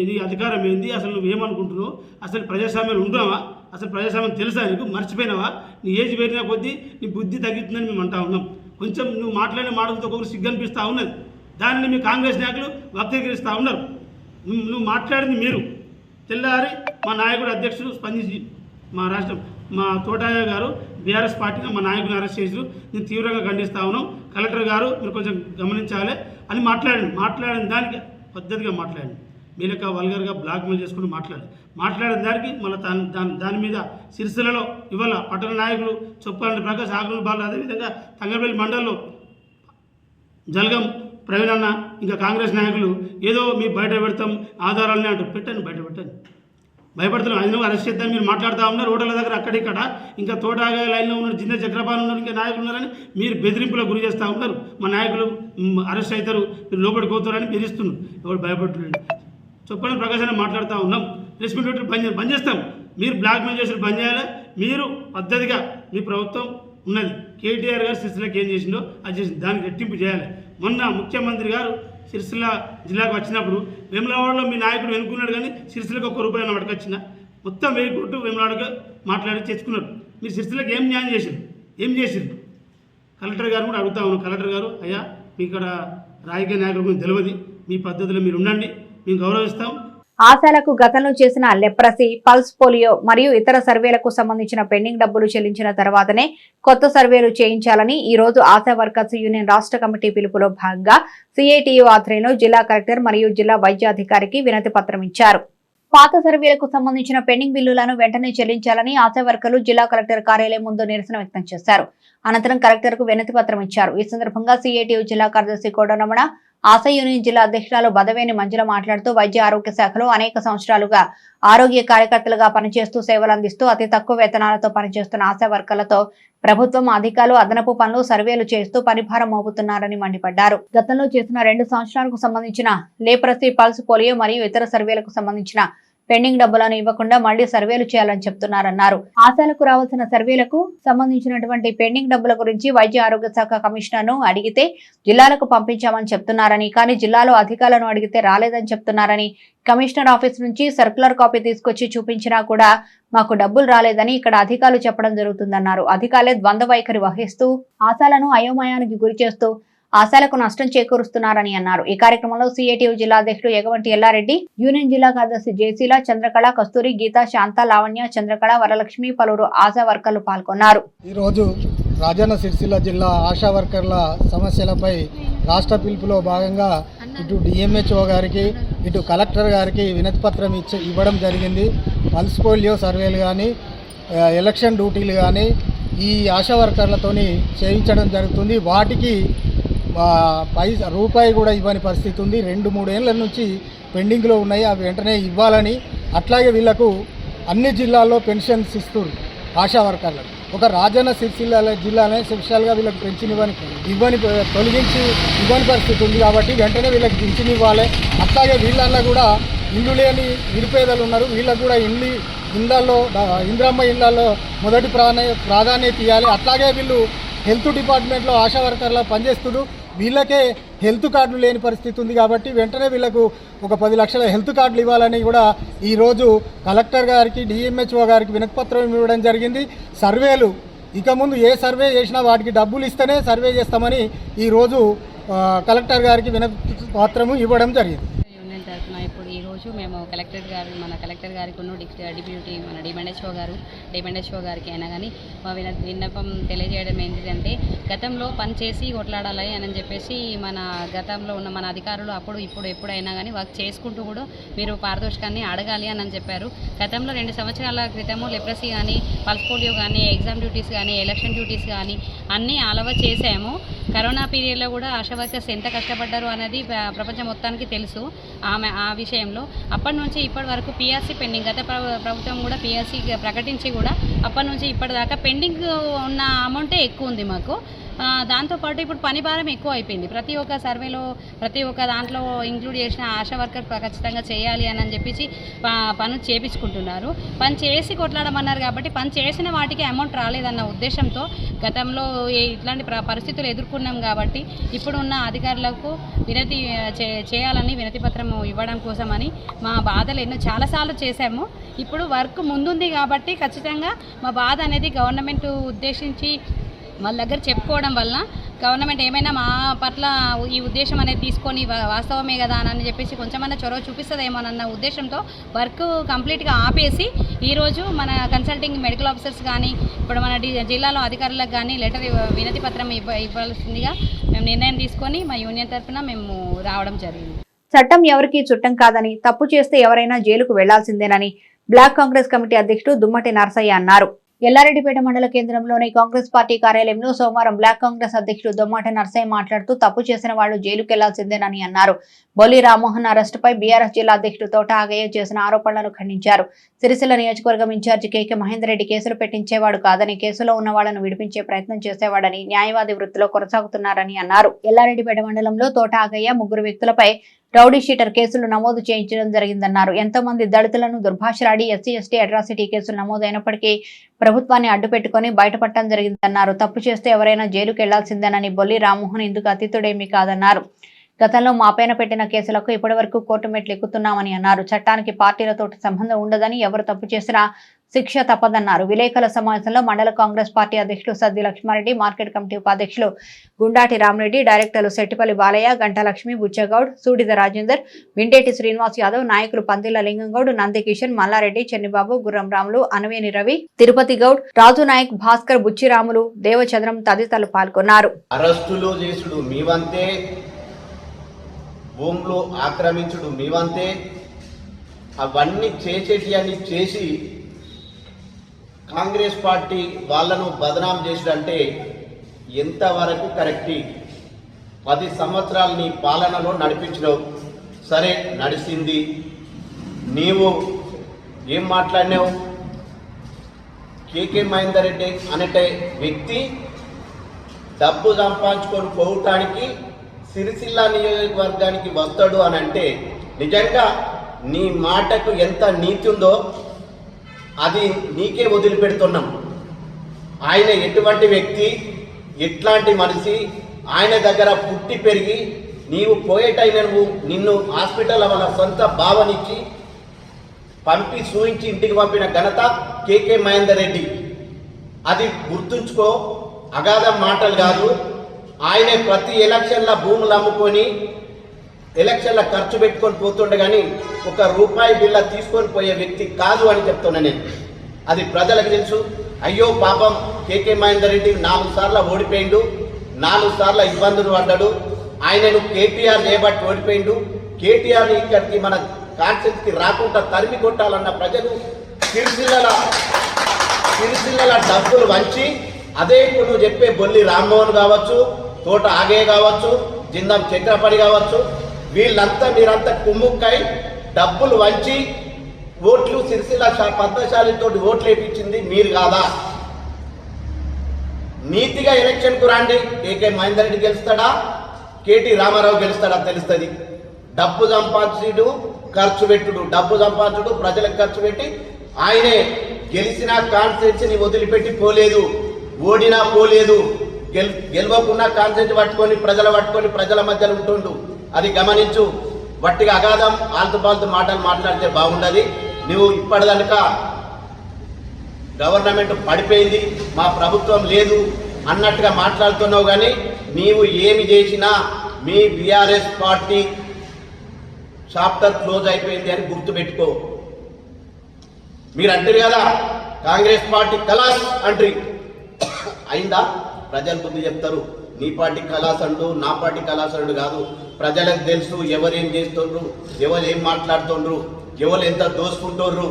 నీ అధికారం ఏంది, అసలు నువ్వు ఏమనుకుంటున్నావు, అసలు ప్రజాస్వామ్యం ఉండవా, అసలు ప్రజాస్వామ్యం తెలుసా నీకు, మర్చిపోయినావా, నీ ఏజ్ పెరిగిన కొద్దీ నీ బుద్ధి తగ్గుతుందని మేము అంటా ఉన్నాం. కొంచెం నువ్వు మాట్లాడిన మాటలతో ఒకరు సిగ్గనిపిస్తూ ఉన్నది. దానిని మీ కాంగ్రెస్ నాయకులు వక్రీకరిస్తూ ఉన్నారు. నువ్వు మాట్లాడింది మీరు. తెల్లారి మా నాయకుడు అధ్యక్షుడు స్పందించి మా తోటయ్య గారు బీఆర్ఎస్ పార్టీని మా నాయకుని అరెస్ట్ చేసి నేను తీవ్రంగా ఖండిస్తా ఉన్నాం. కలెక్టర్ గారు మీరు కొంచెం గమనించాలి అని మాట్లాడిన దానికి పద్ధతిగా మాట్లాడండి. మీ లెక్క వల్గర్గా బ్లాక్మెయిల్ చేసుకుంటూ మాట్లాడిన దానికి మళ్ళీ దాని మీద సిరిసిల్లలో ఇవాళ పట్టణ నాయకులు చొప్పాలంటి ప్రకాశ్, ఆకుల బాలు, అదేవిధంగా తంగపల్లి మండలంలో జల్గం ప్రవీణ్ అన్న, ఇంకా కాంగ్రెస్ నాయకులు ఏదో మీ బయట పెడతాం ఆధారాలని అంటారు. బయట పెట్టండి. భయపడుతున్నాం. ఆయన అరెస్ట్ చేద్దాం మీరు మాట్లాడుతూ ఉన్నారు. రోడ్ల దగ్గర అక్కడిక్కడ ఇంకా తోటగా లైన్లో ఉన్నారు, జింద చక్రపాణి ఉన్నారు, ఇంకా నాయకులు ఉన్నారని మీరు బెదిరింపులకు గురి చేస్తూ ఉన్నారు. మా నాయకులు అరెస్ట్ అవుతారు, మీరు లోపలికి పోతారని బెదిరిస్తున్నారు. ఎవరు భయపడుతున్నాడు చెప్పండి. ప్రకాశాన్ని మాట్లాడుతూ ఉన్నాం. ప్రెస్ మీట్ బంద్ చేస్తాం. మీరు బ్లాక్మెయిల్ చేసి బంద్ చేయాలి. మీరు పద్ధతిగా మీ ప్రభుత్వం ఉన్నది. కేటీఆర్ గారు సిరిసిల్లకి ఏం చేసిండో అది చేసింది, దానికి రెట్టింపు చేయాలి. మొన్న ముఖ్యమంత్రి గారు సిరిసిల్ల జిల్లాకు వచ్చినప్పుడు వేములవాడలో మీ నాయకుడు వెనుకున్నాడు, కానీ సిరిసిల్లకు ₹1 పట్టుకొచ్చిన మొత్తం 1000 కోట్లు వేములవాడగా మాట్లాడి తెచ్చుకున్నారు. మీరు సిరిసిల్లకి ఏం న్యాయం చేశారు? కలెక్టర్ గారు కూడా అడుగుతా ఉన్నాం. కలెక్టర్ గారు, అయ్యా మీ ఇక్కడ రాజకీయ నాయకుల గురించి తెలియదు, మీ పద్ధతిలో మీరు ఉండండి, మేము గౌరవిస్తాం. ఆశాలకు గతంలో చేసిన లెప్రసీ, పల్స్ పోలియో మరియు ఇతర సర్వేలకు సంబంధించిన పెండింగ్ డబ్బులు చెల్లించిన తర్వాతనే కొత్త సర్వేలు చేయించాలని ఈ రోజు ఆశా వర్కర్స్ యూనియన్ రాష్ట్ర కమిటీ పిలుపులో భాగంగా సిఐటియు ఆధ్వర్యంలో జిల్లా కలెక్టర్ మరియు జిల్లా వైద్యాధికారికి వినతి పత్రం ఇచ్చారు. పాత సర్వేలకు సంబంధించిన పెండింగ్ బిల్లులను వెంటనే చెల్లించాలని ఆశా వర్కర్లు జిల్లా కలెక్టర్ కార్యాలయం ముందు నిరసన వ్యక్తం చేశారు. అనంతరం కలెక్టర్ కు వినతి పత్రం ఇచ్చారు. ఈ సందర్భంగా సిఐటియు జిల్లా కార్యదర్శి కోడరమణ, ఆశా యూనియన్ జిల్లా అధ్యక్షురాలు బదవేని మంజుల మాట్లాడుతూ వైద్య ఆరోగ్య శాఖలో అనేక సంవత్సరాలుగా ఆరోగ్య కార్యకర్తలుగా పనిచేస్తూ సేవలు అందిస్తూ అతి తక్కువ వేతనాలతో పనిచేస్తున్న ఆశా వర్కర్లతో ప్రభుత్వం అధికారులు అదనపు పనులు, సర్వేలు చేస్తూ పనిభారం మోపుతున్నారని మండిపడ్డారు. గతంలో చేసిన 2 సంవత్సరాలకు సంబంధించిన లేప్రసీ, పల్స్ పోలియో మరియు ఇతర సర్వేలకు సంబంధించిన పెండింగ్ డబ్బులను ఇవ్వకుండా మళ్లీ సర్వేలు చేయాలని చెప్తున్నారన్నారు. ఆశాలకు రావాల్సిన సర్వేలకు సంబంధించినటువంటి పెండింగ్ డబ్బుల గురించి వైద్య ఆరోగ్య శాఖ కమిషనర్ ను అడిగితే జిల్లాలకు పంపించామని చెప్తున్నారని, కానీ జిల్లాలో అధికారులను అడిగితే రాలేదని చెప్తున్నారని, కమిషనర్ ఆఫీస్ నుంచి సర్క్యులర్ కాపీ తీసుకొచ్చి చూపించినా కూడా మాకు డబ్బులు రాలేదని ఇక్కడ అధికారులు చెప్పడం జరుగుతుందన్నారు. అధికారులే ద్వంద్వ వైఖరి వహిస్తూ ఆశాలను అయోమయానికి గురి చేస్తూ ఆశాలకు నష్టం చేకూరుస్తున్నారని అన్నారు. ఈ కార్యక్రమంలో సిఐటియు జిల్లా అధ్యక్షుడు ఎగవంటి ఎల్లారెడ్డి, యూనియన్ జిల్లా కార్యదర్శి జయశీల, చంద్రకళ, కస్తూరి, గీత, శాంత, లావణ్య, చంద్రకళ, వరలక్ష్మి, పలువురు ఆశా వర్కర్లు పాల్గొన్నారు. ఈరోజు రాజన్న సిరిసిల్ల జిల్లా ఆశా వర్కర్ల సమస్యలపై రాష్ట్ర పిలుపులో భాగంగా ఇటు డిఎంహెచ్ఓ గారికి, ఇటు కలెక్టర్ గారికి వినతి పత్రం ఇవ్వడం జరిగింది. పల్స్ పోలియో సర్వేలు కానీ, ఎలక్షన్ డ్యూటీలు కానీ ఈ ఆశా వర్కర్లతోని చేయించడం జరుగుతుంది. వాటికి రూపాయి కూడా ఇవ్వని పరిస్థితి ఉంది. 2-3 ఏళ్ల నుంచి పెండింగ్లో ఉన్నాయి. అవి వెంటనే ఇవ్వాలని, అట్లాగే వీళ్లకు అన్ని జిల్లాల్లో పెన్షన్స్ ఇస్తారు ఆశా వర్కర్లకు. ఒక రాజన్న సిరిసిల్ల జిల్లానే స్పెషల్గా వీళ్ళకి పెన్షన్ తొలగించి ఇవ్వని పరిస్థితి ఉంది. కాబట్టి వెంటనే వీళ్ళకి పెన్షన్ ఇవ్వాలి. అట్లాగే వీళ్ళల్లో కూడా ఇల్లు లేని నిరుపేదలు ఉన్నారు. వీళ్ళకు కూడా ఇళ్లలో ఇంద్రమ్మ ఇళ్లలో మొదటి ప్రాధాన్యత ఇవ్వాలి. అట్లాగే వీళ్ళు హెల్త్ డిపార్ట్మెంట్లో ఆశా వర్కర్లా పనిచేస్తున్నారు. వీళ్ళకే హెల్త్ కార్డులు లేని పరిస్థితి ఉంది. కాబట్టి వెంటనే వీళ్ళకు ఒక 10 లక్షల హెల్త్ కార్డులు ఇవ్వాలని కూడా ఈరోజు కలెక్టర్ గారికి, డిఎంహెచ్ఓ గారికి వినతిపత్రం ఇవ్వడం జరిగింది. సర్వేలు ఇక ముందు ఏ సర్వే చేసినా వాటికి డబ్బులు ఇస్తేనే సర్వే చేస్తామని ఈరోజు కలెక్టర్ గారికి వినతిపత్రము ఇవ్వడం జరిగింది. యూనియన్ తరఫున ఇప్పుడు ఈరోజు ఈరోజు మేము మన కలెక్టర్ గారికి డిప్యూటీ మన డిఎండ్హెచ్ఓ గారికి అయినా కానీ మా విన్నపం తెలియజేయడం ఏంటంటే గతంలో పని చేసి కొట్లాడాలి అని చెప్పేసి మన గతంలో ఉన్న మన అధికారులు అప్పుడు ఇప్పుడు ఎప్పుడైనా కానీ వర్క్ చేసుకుంటూ కూడా మీరు పారితోషికాన్ని అడగాలి అని చెప్పారు. గతంలో 2 సంవత్సరాల క్రితము లెప్రసీ కానీ, పల్స్ పోలియో కానీ, ఎగ్జామ్ డ్యూటీస్ కానీ, ఎలక్షన్ డ్యూటీస్ కానీ అన్నీ అలవ చేసాము. కరోనా పీరియడ్లో కూడా ఆశా వర్కర్స్ ఎంత కష్టపడ్డారు అనేది ప్రపంచం మొత్తానికి తెలుసు. ఆ విషయంలో అప్పటి నుంచి ఇప్పటి వరకు పిఆర్సీ పెండింగ్, గత ప్రభుత్వం కూడా పిఆర్సీ ప్రకటించి కూడా అప్పటి నుంచి ఇప్పటిదాకా పెండింగ్ ఉన్న అమౌంటే ఎక్కువ ఉంది మాకు. దాంతోపాటు ఇప్పుడు పని భారం ఎక్కువ అయిపోయింది. ప్రతి ఒక్క సర్వేలో ప్రతి ఒక్క దాంట్లో ఇంక్లూడ్ చేసిన ఆశా వర్కర్ ఖచ్చితంగా చేయాలి అని చెప్పేసి పనులు చేపించుకుంటున్నారు. పని చేసి కొట్లాడమన్నారు కాబట్టి పని చేసిన వాటికి అమౌంట్ రాలేదన్న ఉద్దేశంతో గతంలో ఇట్లాంటి పరిస్థితులు ఎదుర్కొన్నాం కాబట్టి ఇప్పుడున్న అధికారులకు చేయాలని వినతి పత్రం ఇవ్వడం కోసమని మా బాధలు చాలాసార్లు చేశాము. ఇప్పుడు వర్క్ ముందుంది కాబట్టి ఖచ్చితంగా మా బాధ అనేది గవర్నమెంట్ ఉద్దేశించి వాళ్ళ దగ్గర చెప్పుకోవడం వల్ల గవర్నమెంట్ ఏమైనా మా పట్ల ఈ ఉద్దేశం అనేది తీసుకొని వాస్తవమే కదా అని చెప్పేసి కొంచెమన్నా చొరవ చూపిస్తుందేమోనన్న ఉద్దేశంతో వర్క్ కంప్లీట్గా ఆపేసి ఈరోజు మన కన్సల్టింగ్ మెడికల్ ఆఫీసర్స్ కానీ ఇప్పుడు మన జిల్లాలో అధికారులకు కానీ వినతి పత్రం ఇవ్వాల్సిందిగా మేము నిర్ణయం తీసుకొని మా యూనియన్ తరఫున మేము రావడం జరిగింది. చట్టం ఎవరికీ చుట్టం కాదని, తప్పు చేస్తే ఎవరైనా జైలుకు వెళ్లాల్సిందేనని బ్లాక్ కాంగ్రెస్ కమిటీ అధ్యక్షుడు దుమ్మటి నరసయ్య అన్నారు. ఎల్లారెడ్డిపేట మండల కేంద్రంలోని కాంగ్రెస్ పార్టీ కార్యాలయంలో సోమవారం బ్లాక్ కాంగ్రెస్ అధ్యక్షుడు దొమ్మాటి నరసయ్య మాట్లాడుతూ తప్పు చేసిన వాళ్లు జైలుకెళ్లాల్సిందేనని అన్నారు. బొల్లి రామ్మోహన్ అరెస్టుపై బీఆర్ఎస్ జిల్లా అధ్యక్షుడు తోట ఆగయ్య చేసిన ఆరోపణలను ఖండించారు. సిరిసిల్ల నియోజకవర్గం ఇన్ఛార్జి కేకే మహేందర్ రెడ్డి కేసులు పెట్టించేవాడు కాదని, కేసులో ఉన్న వాళ్లను విడిపించే ప్రయత్నం చేసేవాడని, న్యాయవాది వృత్తిలో కొనసాగుతున్నారని అన్నారు. ఎల్లారెడ్డిపేట మండలంలో తోట ఆగయ్య 3 వ్యక్తులపై రౌడీ షీటర్ కేసులు నమోదు చేయించడం జరిగిందన్నారు. ఎంతో మంది దళితులను దుర్భాషలాడి ఎస్సీ అట్రాసిటీ కేసులు నమోదైనప్పటికీ ప్రభుత్వాన్ని అడ్డుపెట్టుకుని బయటపడటం జరిగిందన్నారు. తప్పు చేస్తే ఎవరైనా జైలుకు వెళ్లాల్సిందేనని, బొల్లి రామ్మోహన్ ఇందుకు అతీతుడేమీ కాదన్నారు. గతంలో మాపైన పెట్టిన కేసులకు ఇప్పటి వరకు కోర్టు మెట్లు ఎక్కుతున్నామని అన్నారు. చట్టానికి పార్టీలతో సంబంధం ఉండదని, ఎవరు తప్పు చేసినా శిక్ష తప్పదన్నారు. విలేకరుల సమావేశంలో మండల కాంగ్రెస్ పార్టీ అధ్యక్షులు సద్ది లక్ష్మారెడ్డి, మార్కెట్ కమిటీ ఉపాధ్యక్షులు గుండాటి రామరెడ్డి, డైరెక్టర్లు సెట్టిపల్లి బాలయ్య, గంటలక్ష్మి, బుచ్చగౌడ్, సూడిద రాజేందర్, వింటేటి శ్రీనివాస్ యాదవ్, నాయకులు పందిళ్ల లింగంగౌడ్, నందికిషన్, మల్లారెడ్డి, చెన్నిబాబు, గుర్రం రాములు, అనవేని రవి, తిరుపతి గౌడ్, రాజు నాయక్, భాస్కర్, బుచ్చిరాములు, దేవచంద్రం తదితరులు పాల్గొన్నారు. అరెస్టులు చేసుడు మీవంతే, భూములు ఆక్రమించుడు మీవంతే, అవన్నీ చేసేటి చేసి కాంగ్రెస్ పార్టీ వాళ్ళను బదనాం చేసుడంటే ఎంతవరకు కరెక్ట్? 10 సంవత్సరాలు నీ పాలనలో నడిపించినావు, సరే నడిచింది. నీవు ఏం మాట్లాడినావు? కేకే మహేందర్ రెడ్డి అనే వ్యక్తి డబ్బు సంపాదించుకొని పోవటానికి సిరిసిల్ల నియోజకవర్గానికి వస్తాడు అని అంటే నిజంగా నీ మాటకు ఎంత నీతి ఉందో అది నీకే వదిలిపెడుతున్నాం. ఆయన ఎటువంటి వ్యక్తి, ఎట్లాంటి మనిషి, ఆయన దగ్గర పుట్టి పెరిగి నీవు పోయేటైన నిన్ను హాస్పిటల్ వాళ్ళ సొంత భావనిచ్చి పంపి సూయించి ఇంటికి పంపిన ఘనత కేకే మహేందర్ రెడ్డి. అది గుర్తుంచుకో, అగాధం మాటలు కాదు. ఆయనే ప్రతి ఎలక్షన్ల భూములు అమ్ముకొని ఎలక్షన్ల ఖర్చు పెట్టుకొని పోతుండే కానీ ₹1 బిల్ల తీసుకొని పోయే వ్యక్తి కాదు అని చెప్తున్నా నేను. అది ప్రజలకు తెలుసు. అయ్యో పాపం కేకే మహేందర్ రెడ్డి 4 సార్లు ఓడిపోయిండు, 4 సార్లు ఇబ్బందులు పడ్డాడు. ఆయనను కేటీఆర్ చేయబట్టి ఓడిపోయిండు. కేటీఆర్ని ఇక్కడికి మన కాన్స్టిట్యూన్సీకి రాకుండా తరిమి కొట్టాలన్న ప్రజలు సిరిసిల్ల డబ్బులు వంచి, అదే ఇప్పుడు నువ్వు చెప్పే బొల్లి రామ్మోహన్ కావచ్చు, తోట ఆగే కావచ్చు, జిందం చక్రపడి కావచ్చు, వీళ్ళంతా మీరంతా కుమ్ముక్కై డబ్బులు వంచి ఓట్లు సిరిసిల్ల పద్మశాలితో ఓట్లు వేయించింది మీరు కాదా? నీతిగా ఎలక్షన్కు రండి. కేకే మహేందర్ రెడ్డి గెలుస్తాడా, కేటీ రామారావు గెలుస్తాడా తెలుస్తుంది. డబ్బు సంపాదించుడు, ఖర్చు పెట్టుడు, డబ్బు సంపాదించుడు, ప్రజలకు ఖర్చు పెట్టి ఆయనే గెలిచిన కాన్స్టిట్యూన్సీని వదిలిపెట్టి పోలేదు, ఓడినా పోలేదు. గెలవకుండా కాన్స్టిట్యూన్సీ పట్టుకొని ప్రజల మధ్యలో ఉంటుండు. అది గమనించు. వట్టిగా అగాధం ఆల్తుపాల్తు మాటలు మాట్లాడితే బాగుండదు. నువ్వు ఇప్పటిదనక గవర్నమెంట్ పడిపోయింది, మా ప్రభుత్వం లేదు అన్నట్టుగా మాట్లాడుతున్నావు. కానీ నీవు ఏమి చేసినా మీ బీఆర్ఎస్ పార్టీ చాప్టర్ క్లోజ్ అయిపోయింది అని గుర్తుపెట్టుకో. మీరు అంటారు కదా కాంగ్రెస్ పార్టీ కలాస్ అంటారు, అయిందా? ప్రజలు బుద్ధి చెప్తారు. నీ పార్టీ కలాస్ అంటూ నా పార్టీ కలాస్ అంటూ కాదు. ప్రజలకు తెలుసు ఎవరేం చేస్తుండ్రు, ఎవరు ఏం మాట్లాడుతుండ్రు, ఎవరు ఎంత దోసుకుంటుర్రు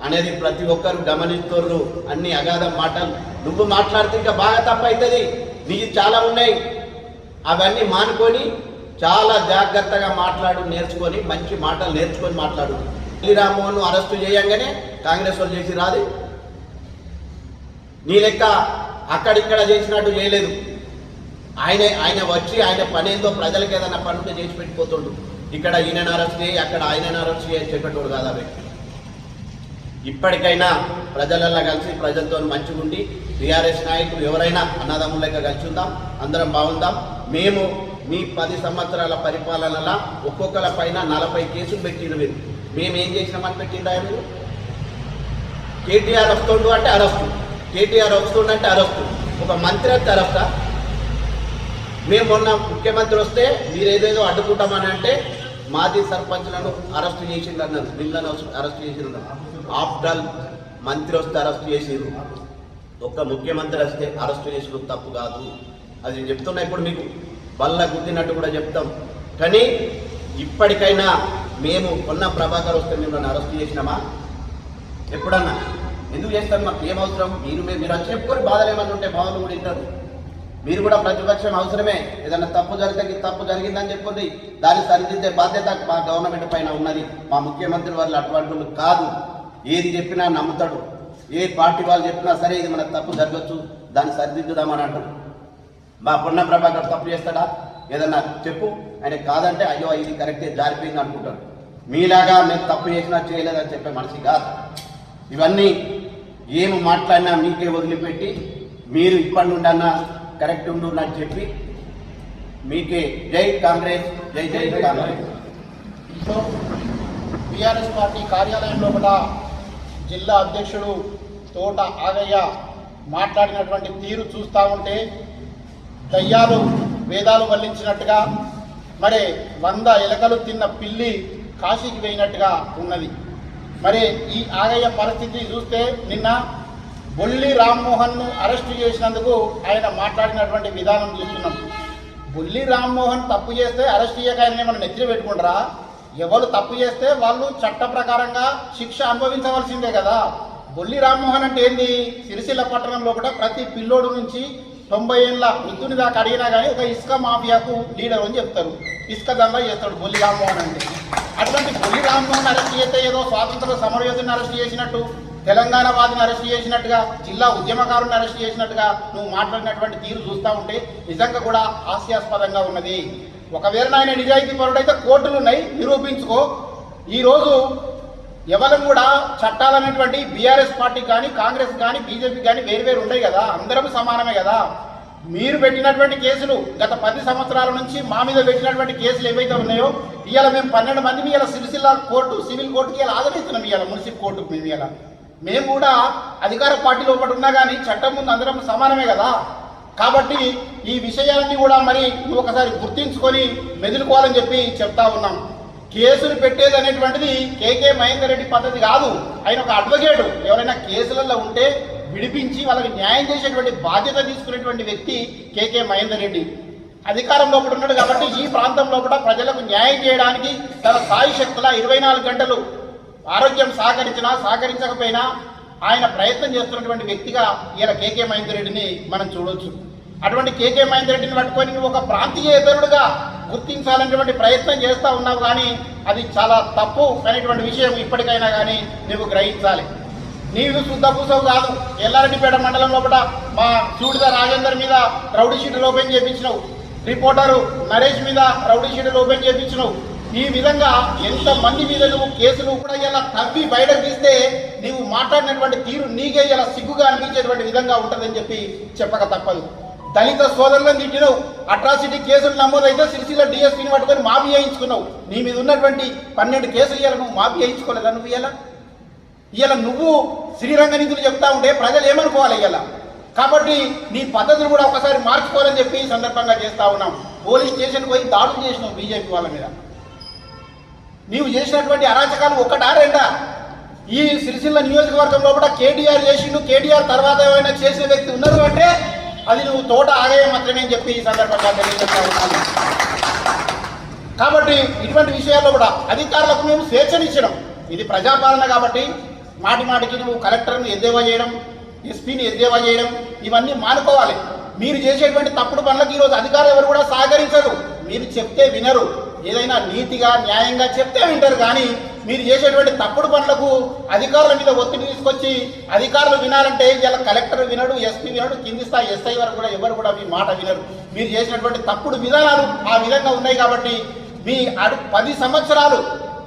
అనేది ప్రతి ఒక్కరు గమనిస్తుర్రు. అన్ని అగాధ మాటలు నువ్వు మాట్లాడితే ఇంకా బాగా తప్పవుతుంది. నీకు చాలా ఉన్నాయి, అవన్నీ మానుకొని చాలా జాగ్రత్తగా మాట్లాడు, నేర్చుకొని మంచి మాటలు నేర్చుకొని మాట్లాడు. రామ్మోహన్ అరెస్టు చేయంగానే కాంగ్రెస్ వాళ్ళు చేసి రాదు. నీ లెక్క అక్కడిక్కడ చేసినట్టు చేయలేదు. ఆయన వచ్చి ఆయన పని ఏందో ప్రజలకు ఏదైనా పనులు చేసి పెట్టిపోతుండు. ఇక్కడ ఈయన అరెస్ట్ చేయి, అక్కడ ఆయన అరెస్ట్ చేయి చెప్పేటోడు కాదా వ్యక్తి. ఇప్పటికైనా ప్రజలల్లో కలిసి ప్రజలతో మంచిగా ఉండి టీఆర్ఎస్ నాయకులు ఎవరైనా అన్నదమ్ముల లెక్క కలిసి ఉందాం, అందరం బాగుందాం. మేము మీ 10 సంవత్సరాల పరిపాలనలా ఒక్కొక్కల పైన 40 కేసులు పెట్టిన మీరు మేమేం చేసినామని పెట్టిందా? మీరు కేటీఆర్ వస్తుండు అంటే అరెస్టు, కేటీఆర్ వస్తుండంటే అరెస్టు, ఒక మంత్రి అయితే అరెస్టా? మేము మొన్న ముఖ్యమంత్రి వస్తే మీరు ఏదేదో అడ్డుకుంటామని అంటే మాజీ సర్పంచ్లను అరెస్ట్ చేసిందన్నారు, వీళ్ళను అరెస్ట్ చేసిందన్నారు. ఆఫ్టర్ ఆల్ మంత్రి వస్తే అరెస్ట్ చేసిరు, ఒక్క ముఖ్యమంత్రి వస్తే అరెస్ట్ చేసిన తప్పు కాదు. అది నేను చెప్తున్నా, ఇప్పుడు మీకు బల్ల గుద్దినట్టు కూడా చెప్తాం. కానీ ఇప్పటికైనా మేము కొన్న ప్రభాకర్ వస్తే మిమ్మల్ని అరెస్ట్ చేసినామా? ఎప్పుడన్నా? ఎందుకు చేస్తాం? మాకు ఏం అవసరం? మీరు వచ్చి చెప్పుకొని బాధలు ఏమన్నా ఉంటే బాధలు కూడా వింటారు. మీరు కూడా ప్రతిపక్షం అవసరమే. ఏదన్నా తప్పు జరిగితే తప్పు జరిగిందని చెప్పుకుంది, దాన్ని సరిదిద్దే బాధ్యత మా గవర్నమెంట్ పైన ఉన్నది. మా ముఖ్యమంత్రి వాళ్ళు అటువంటి కాదు, ఏది చెప్పినా నమ్ముతాడు. ఏ పార్టీ వాళ్ళు చెప్పినా సరే ఇది మనకు తప్పు జరగచ్చు, దాన్ని సరిదిద్దుదామని అంటారు. మా పొన్న ప్రభాకర్ తప్పు చేస్తాడా? ఏదన్నా చెప్పు, ఆయన కాదంటే అయ్యో ఇది కరెక్టే జారిపోయింది అనుకుంటాడు. మీలాగా మేము తప్పు చేసినా చేయలేదని చెప్పే మనిషి కాదు. ఇవన్నీ ఏమి మాట్లాడినా మీకే వదిలిపెట్టి మీరు ఇప్పటి నుండి అన్నా కరెక్ట్ ఉండు అని చెప్పి మీకే జై కాంగ్రెస్, జై జై కాంగ్రెస్. బీఆర్ఎస్ పార్టీ కార్యాలయంలో కూడా జిల్లా అధ్యక్షుడు తోట ఆగయ్య మాట్లాడినటువంటి తీరు చూస్తూ ఉంటే దయ్యాలు వేదాలు వల్లించినట్టుగా, మరి 100 ఎలకలు తిన్న పిల్లి కాశీకి వేయినట్టుగా ఉన్నది. మరి ఈ ఆగయ్య పరిస్థితి చూస్తే నిన్న బొల్లి రామ్మోహన్ను అరెస్టు చేసినందుకు ఆయన మాట్లాడినటువంటి విధానం చూస్తున్నాం. బొల్లి రామ్మోహన్ తప్పు చేస్తే అరెస్ట్ చేయక ఆయన ఏమైనా నెత్తిన పెట్టుకుంటారా? ఎవరు తప్పు చేస్తే వాళ్ళు చట్ట ప్రకారంగా శిక్ష అనుభవించవలసిందే కదా. బొల్లి రామ్మోహన్ అంటే ఏంది? సిరిసిల్ల పట్టణంలో కూడా ప్రతి పిల్లోడు నుంచి 90 ఏళ్ళ వృద్ధుని దాకా అడిగినా కానీ ఒక ఇసుక మాఫియాకు లీడర్ అని చెప్తారు. ఇసుక దందా చేస్తాడు బొల్లి రామ్మోహన్ అంటే. అటువంటి బొల్లి రామ్మోహన్ అరెస్ట్ చేస్తే ఏదో స్వాతంత్ర సమరయోధుని అరెస్ట్ చేసినట్టు, తెలంగాణ వాదిని అరెస్ట్ చేసినట్టుగా, జిల్లా ఉద్యమకారుని అరెస్ట్ చేసినట్టుగా నువ్వు మాట్లాడినటువంటి తీరు చూస్తూ ఉంటే నిజంగా కూడా హాస్యాస్పదంగా ఉన్నది. ఒకవేళ ఆయన నిజాయితీ పరుడైతే కోర్టులు ఉన్నాయి, నిరూపించుకో. ఈరోజు ఎవరు కూడా చట్టాలనేటువంటి బీఆర్ఎస్ పార్టీ కానీ కాంగ్రెస్ కానీ బీజేపీ కానీ వేరు ఉన్నాయి కదా, అందరం సమానమే కదా. మీరు పెట్టినటువంటి కేసులు గత 10 సంవత్సరాల నుంచి మా మీద పెట్టినటువంటి కేసులు ఏవైతే ఉన్నాయో, ఇవాళ మేము 12 మందిని ఇవాళ సిరిసిల్ల కోర్టు సివిల్ కోర్టుకి ఇలా హాజరవుతున్నాం. ఇవాళ మున్సిపల్ కోర్టుకు మేము ఇవాళ మేము కూడా అధికార పార్టీలో ఒకటి ఉన్నా కానీ చట్టం ముందు అందరం సమానమే కదా. కాబట్టి ఈ విషయాలన్నీ కూడా మరి నువ్వు ఒకసారి గుర్తించుకొని మెదులుకోవాలని చెప్పి చెప్తా ఉన్నాం. కేసులు పెట్టేది అనేటువంటిది కేకే మహేందర్ రెడ్డి పద్ధతి కాదు. ఆయన ఒక అడ్వకేటు. ఎవరైనా కేసులలో ఉంటే విడిపించి వాళ్ళకి న్యాయం చేసేటువంటి బాధ్యత తీసుకునేటువంటి వ్యక్తి కేకే మహేందర్ రెడ్డి. అధికారంలో ఒకటి ఉన్నాడు కాబట్టి ఈ ప్రాంతంలో కూడా ప్రజలకు న్యాయం చేయడానికి తన సాయి శక్తుల 24 గంటలు ఆరోగ్యం సహకరించినా సహకరించకపోయినా ఆయన ప్రయత్నం చేస్తున్నటువంటి వ్యక్తిగా ఇలా కేకే మహేందర్ రెడ్డిని మనం చూడవచ్చు. అటువంటి కేకే మహేందర్ రెడ్డిని పట్టుకొని నువ్వు ఒక ప్రాంతీయేతరుడుగా గుర్తించాలనేటువంటి ప్రయత్నం చేస్తూ ఉన్నావు, కానీ అది చాలా తప్పు అనేటువంటి విషయం ఇప్పటికైనా కానీ నువ్వు గ్రహించాలి. నీవు శుద్ధ పూసవు కాదు. ఎల్లారెడ్డిపేట మండలంలో కూడా మా చూడిద రాజేందర్ మీద రౌడీ షీట్లు ఓపెన్ చేయించినావు, రిపోర్టరు నరేష్ మీద రౌడీ షీట్లు ఓపెన్ చేయించినావు. ఈ విధంగా ఎంతమంది మీద నువ్వు కేసులు కూడా ఇలా తవ్వి బయటకు తీస్తే నీవు మాట్లాడినటువంటి తీరు నీకే ఇలా సిగ్గుగా అనిపించేటువంటి విధంగా ఉంటుందని చెప్పి చెప్పక తప్పదు. దళిత సోదరులను తిట్టినావు, అట్రాసిటీ కేసులు నమోదైతే సిరిసిల్ల డిఎస్పీని పట్టుకొని మాఫీ చేయించుకున్నావు. నీ మీద ఉన్నటువంటి 12 కేసులు ఇవాళ నువ్వు మాఫీ చేయించుకోలేదా? నువ్వు ఇలా నువ్వు శ్రీరంగ నిధులు చెప్తా ఉంటే ప్రజలు ఏమనుకోవాలి ఇలా? కాబట్టి నీ పద్ధతులు కూడా ఒకసారి మార్చుకోవాలని చెప్పి ఈ సందర్భంగా చేస్తూ ఉన్నాం. పోలీస్ స్టేషన్కి పోయి దాడులు చేసినావు బీజేపీ వాళ్ళ మీద. నీవు చేసినటువంటి అరాచకాలు ఒకటా రెండా? ఈ సిరిసిల్ల నియోజకవర్గంలో కూడా కేటీఆర్ చేసిండు, కేటీఆర్ తర్వాత ఏమైనా చేసిన వ్యక్తి ఉన్నారు అంటే అది నువ్వు తోట ఆగయ్య మాత్రమే అని చెప్పి ఈ సందర్భంగా తెలియజేస్తా ఉన్నాను. కాబట్టి ఇటువంటి విషయాల్లో కూడా అధికారులకు మేము స్వేచ్ఛనిచ్చడం, ఇది ప్రజాపాలన కాబట్టి మాటి మాటికి నువ్వు కలెక్టర్ను ఎద్దేవా చేయడం, ఎస్పీని ఎద్దేవా చేయడం ఇవన్నీ మానుకోవాలి. మీరు చేసేటువంటి తప్పుడు పనులకు ఈరోజు అధికారులు ఎవరు కూడా సహకరించరు. మీరు చెప్తే వినరు, ఏదైనా నీతిగా న్యాయంగా చెప్తే వింటారు. కానీ మీరు చేసేటువంటి తప్పుడు పనులకు అధికారుల మీద ఒత్తిడి తీసుకొచ్చి అధికారులు వినాలంటే ఇలా కలెక్టర్ వినడు, ఎస్పీ వినడు, కింది స్థాయి ఎస్ఐ వరకు కూడా ఎవరు కూడా మీ మాట వినరు. మీరు చేసినటువంటి తప్పుడు విధానాలు ఆ విధంగా ఉన్నాయి కాబట్టి మీ 10 సంవత్సరాలు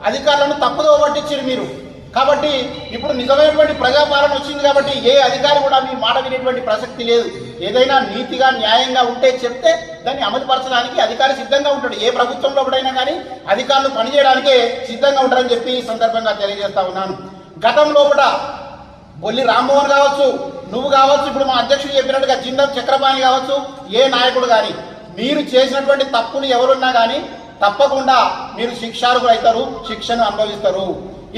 అధికారులను తప్పుదో పట్టించారు మీరు. కాబట్టి ఇప్పుడు నిజమైనటువంటి ప్రజాపాలన వచ్చింది కాబట్టి ఏ అధికారి కూడా మీ మాట వినేటువంటి ప్రసక్తి లేదు. ఏదైనా నీతిగా న్యాయంగా ఉంటే చెప్తే దాన్ని అమలుపరచడానికి అధికారి సిద్ధంగా ఉంటాడు. ఏ ప్రభుత్వంలో కూడా కానీ అధికారులు పనిచేయడానికే సిద్ధంగా ఉంటారని చెప్పి ఈ సందర్భంగా తెలియజేస్తా ఉన్నాను. గతంలో కూడా బొల్లి రామ్మోహన్ కావచ్చు, నువ్వు కావచ్చు, ఇప్పుడు మా అధ్యక్షుడు చెప్పినట్టుగా జిందం చక్రపాణి కావచ్చు, ఏ నాయకుడు కానీ మీరు చేసినటువంటి తప్పులు ఎవరున్నా కానీ తప్పకుండా మీరు శిక్షార్హులు అవుతారు, శిక్షను అనుభవిస్తారు.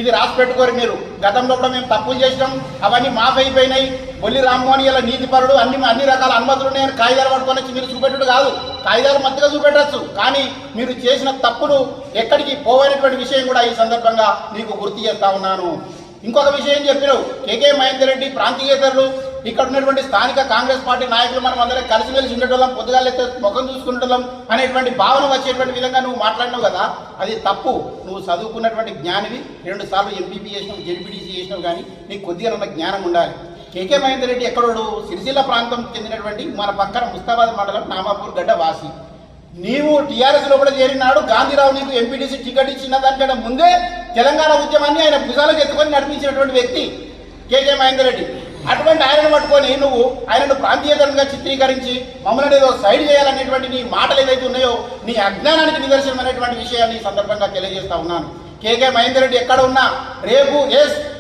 ఇది రాసి పెట్టుకోరు మీరు. గతంలో కూడా మేము తప్పులు చేసినాం, అవన్నీ మాఫ్ అయిపోయినాయి. బొల్లి రామ్మోహన్ ఇలా నీతిపరుడు, అన్ని రకాల అనుమతులు ఉన్నాయని కాగితాలు పట్టుకొని వచ్చి మీరు చూపెట్టుడు కాదు. కాగితాలు మధ్యగా చూపెట్టచ్చు, కానీ మీరు చేసిన తప్పులు ఎక్కడికి పోవైనటువంటి విషయం కూడా ఈ సందర్భంగా మీకు గుర్తు చేస్తా ఉన్నాను. ఇంకొక విషయం చెప్పినావు, కేకే మహేందర్ రెడ్డి ప్రాంతీయేతరులు, ఇక్కడ ఉన్నటువంటి స్థానిక కాంగ్రెస్ పార్టీ నాయకులు మనం అందరం కలిసిమెలిసి ఉండేటోళ్ళం, పొద్దుగాలైతే ముఖం చూసుకునేటోళ్ళం అనేటువంటి భావన వచ్చేటువంటి విధంగా నువ్వు మాట్లాడినావు కదా, అది తప్పు. నువ్వు చదువుకున్నటువంటి జ్ఞానివి, 2 సార్లు ఎంపీపీ చేసినావు, జెడ్పీటీసీ చేసినావు, కానీ నీకు కొద్దిగా ఉన్న జ్ఞానం ఉండాలి. కేకే మహేందర్ రెడ్డి ఎక్కడోడు సిరిసిల్ల ప్రాంతం చెందినటువంటి మన పక్కన ముస్తాబాద్ మండలం నామాపూర్ గడ్డ వాసి. నీవు టీఆర్ఎస్లో కూడా చేరినాడు, గాంధీరావు నీకు ఎంపీటీసీ టికెట్ ఇచ్చిన దానికంటే ముందే తెలంగాణ ఉద్యమాన్ని ఆయన భుజాలకు ఎత్తుకొని నడిపించినటువంటి వ్యక్తి కేకే మహేందర్ రెడ్డి. అటువంటి ఆయనను పట్టుకొని నువ్వు ఆయనను ప్రాంతీయకరంగా చిత్రీకరించి మమ్మల్ని ఏదో సైడ్ చేయాలనేటువంటి నీ మాటలు ఏదైతే ఉన్నాయో నీ అజ్ఞానానికి నిదర్శనం అనేటువంటి విషయాన్ని ఈ సందర్భంగా తెలియజేస్తా ఉన్నాను. కేకే మహేందర్ రెడ్డి ఎక్కడ ఉన్నా రేపు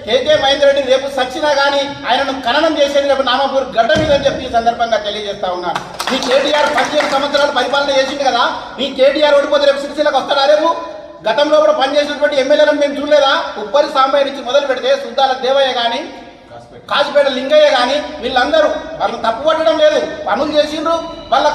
కేకే మహేందర్ రెడ్డి రేపు సచ్చినా కానీ ఆయనను ఖననం చేసేది రేపు నామాపూర్ గడ్డ మీద అని చెప్పి ఈ సందర్భంగా తెలియజేస్తా ఉన్నాను. నీ కేటీఆర్ 15 సంవత్సరాలు పరిపాలన చేసింది కదా, నీ కేటీఆర్ ఓడిపోతే రేపు సిరిసిల్లకు వస్తాడా? రేపు గతంలో కూడా పనిచేసినటువంటి ఎమ్మెల్యేలను మేము చూడలేదా? ఉప్పరి సాంబయ్య నుంచి మొదలు పెడితే సుద్దాల దేవయ్య కానీ కాశీపేట లింగయ్య కానీ వీళ్ళందరూ వాళ్ళని తప్పు పట్టడం లేదు, పనులు చేసిండ్రు. వాళ్ళ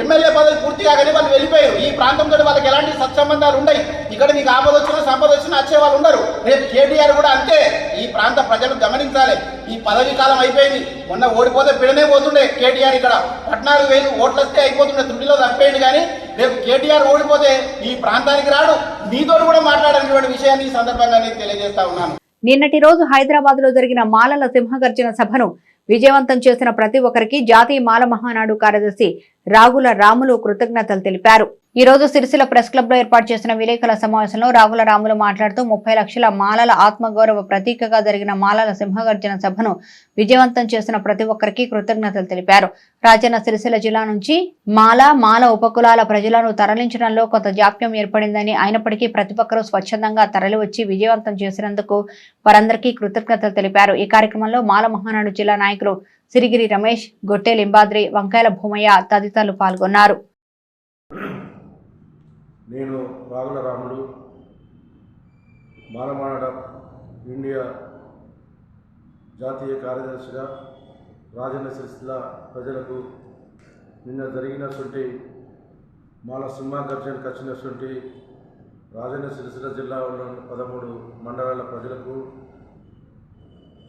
ఎమ్మెల్యే పదవి పూర్తి కాగానే వాళ్ళు వెళ్ళిపోయారు. ఈ ప్రాంతంతో వాళ్ళకి ఎలాంటి సత్సంబంధాలు ఉన్నాయి. ఇక్కడ నీకు ఆపద వచ్చినా సంపద వచ్చినా వచ్చే వాళ్ళు ఉండరు. రేపు కేటీఆర్ కూడా అంతే. ఈ ప్రాంత ప్రజలు గమనించాలి, ఈ పదవి కాలం అయిపోయింది. మొన్న ఓడిపోతే పిడనే పోతుండే కేటీఆర్. ఇక్కడ 14,000 ఓట్లు వస్తే అయిపోతుండే, త్రుడిలో తప్పేయండి. కానీ రేపు కేటీఆర్ ఓడిపోతే ఈ ప్రాంతానికి రాడు, మీతో కూడా మాట్లాడేటువంటి విషయాన్ని ఈ సందర్భంగా నేను తెలియజేస్తా ఉన్నాను. నిన్నటి రోజు హైదరాబాద్ లో జరిగిన మాలల సింహగర్జన సభను విజయవంతం చేసిన ప్రతి ఒక్కరికి జాతీయ మాల మహానాడు కార్యదర్శి రాగుల రాములు కృతజ్ఞతలు తెలిపారు. ఈ రోజు సిరిసిల్ల ప్రెస్ క్లబ్ లో ఏర్పాటు చేసిన విలేకరుల సమావేశంలో రాగుల రాములు మాట్లాడుతూ 30 లక్షల మాలల ఆత్మగౌరవ ప్రతీకగా జరిగిన మాలల సింహగర్జన సభను విజయవంతం చేసిన ప్రతి ఒక్కరికి కృతజ్ఞతలు తెలిపారు. రాజన్న సిరిసిల్ల జిల్లా నుంచి మాల ఉపకులాల ప్రజలను తరలించడంలో కొంత జాప్యం ఏర్పడిందని, అయినప్పటికీ ప్రతి ఒక్కరూ స్వచ్ఛందంగా తరలివచ్చి విజయవంతం చేసినందుకు వారందరికీ కృతజ్ఞతలు తెలిపారు. ఈ కార్యక్రమంలో మాల మహానాడు జిల్లా నాయకులు సిరిగిరి రమేష్, గొట్టె లింబాద్రి, వంకాయల భూమయ్య తదితరులు పాల్గొన్నారు. నేను రాగుల రాములు, మాలమాడ ఇండియా జాతీయ కార్యదర్శిగా రాజన్న సిరిసిల్ల ప్రజలకు నిన్న జరిగినటువంటి మాల సింహగర్జనకు వచ్చినటువంటి రాజన్న సిరిసిల్ల జిల్లాలోని 13 మండలాల ప్రజలకు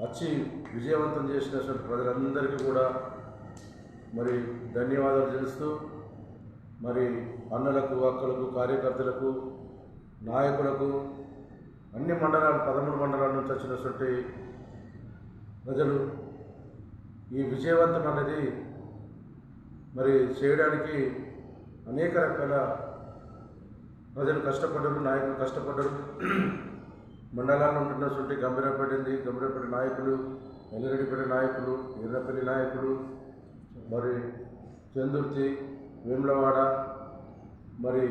వచ్చి విజయవంతం చేసినటువంటి ప్రజలందరికీ కూడా మరి ధన్యవాదాలు తెలుస్తూ, మరి అన్నలకు, అక్కలకు, కార్యకర్తలకు, నాయకులకు, అన్ని మండలాలు 13 మండలాల నుంచి వచ్చినటువంటి ప్రజలు ఈ విజయవంతం అనేది మరి చేయడానికి అనేక రకాల ప్రజలు కష్టపడ్డారు, నాయకులు కష్టపడ్డారు. మండలాల్లో ఉంటున్నటువంటి గంభీరపేట నాయకులు, ఎల్లిరెడ్డిపేట నాయకులు, ఎర్రపల్లి నాయకులు, మరి చందుర్తి, వేములవాడ, మరి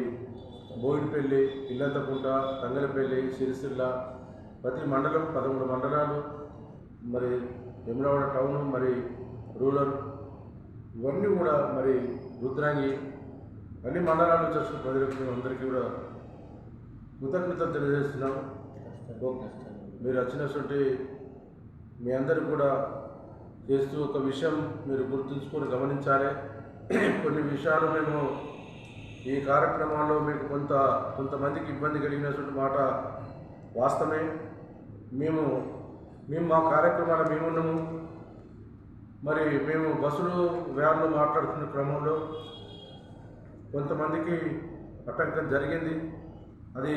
బోయినపల్లి, ఇల్లంతకుంట, తంగలపల్లి, సిరిసిల్ల, ప్రతి మండలం 13 మండలాలు, మరి వేములవాడ టౌన్, మరి రూరల్, ఇవన్నీ కూడా మరి రుద్రాంగి, అన్ని మండలాల నుంచి వచ్చిన ప్రజలకు అందరికీ కూడా కృతజ్ఞతలు తెలియజేస్తున్నాం. మీరు వచ్చినటువంటి మీ అందరూ కూడా చేస్తూ ఒక విషయం మీరు గుర్తుంచుకొని గమనించాలి. కొన్ని విషయాలు మేము ఈ కార్యక్రమాల్లో మీకు కొంతమందికి ఇబ్బంది కలిగినటువంటి మాట వాస్తవమే. మేము మా కార్యక్రమాలు మేమున్నాము. మరి మేము బస్సులు వ్యాన్లు మాట్లాడుతున్న క్రమంలో కొంతమందికి ఆటంకం జరిగింది. అది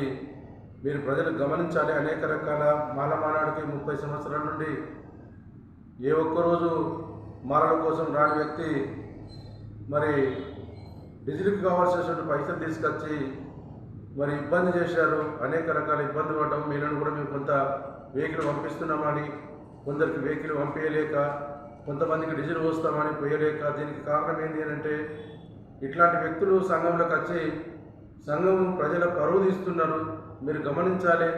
మీరు ప్రజలు గమనించాలి. అనేక రకాల మాలమానాడికి 30 సంవత్సరాల నుండి ఏ ఒక్కరోజు మాలల కోసం రాని వ్యక్తి మరి డీజిల్కి కావాల్సినటువంటి పైసలు తీసుకొచ్చి మరి ఇబ్బంది చేశారు. అనేక రకాల ఇబ్బంది పడ్డాం. మీలను కూడా మేము కొంత వెహికల్ పంపిస్తున్నామని, కొందరికి వెహికల్ పంపించలేక, కొంతమందికి డీజిల్ పోస్తామని పోయలేక, దీనికి కారణం ఏంటి అని అంటే ఇట్లాంటి వ్యక్తులు సంఘంలోకి వచ్చి సంఘం ప్రజల పరువు తీస్తున్నారు. మీరు గమనించాలి.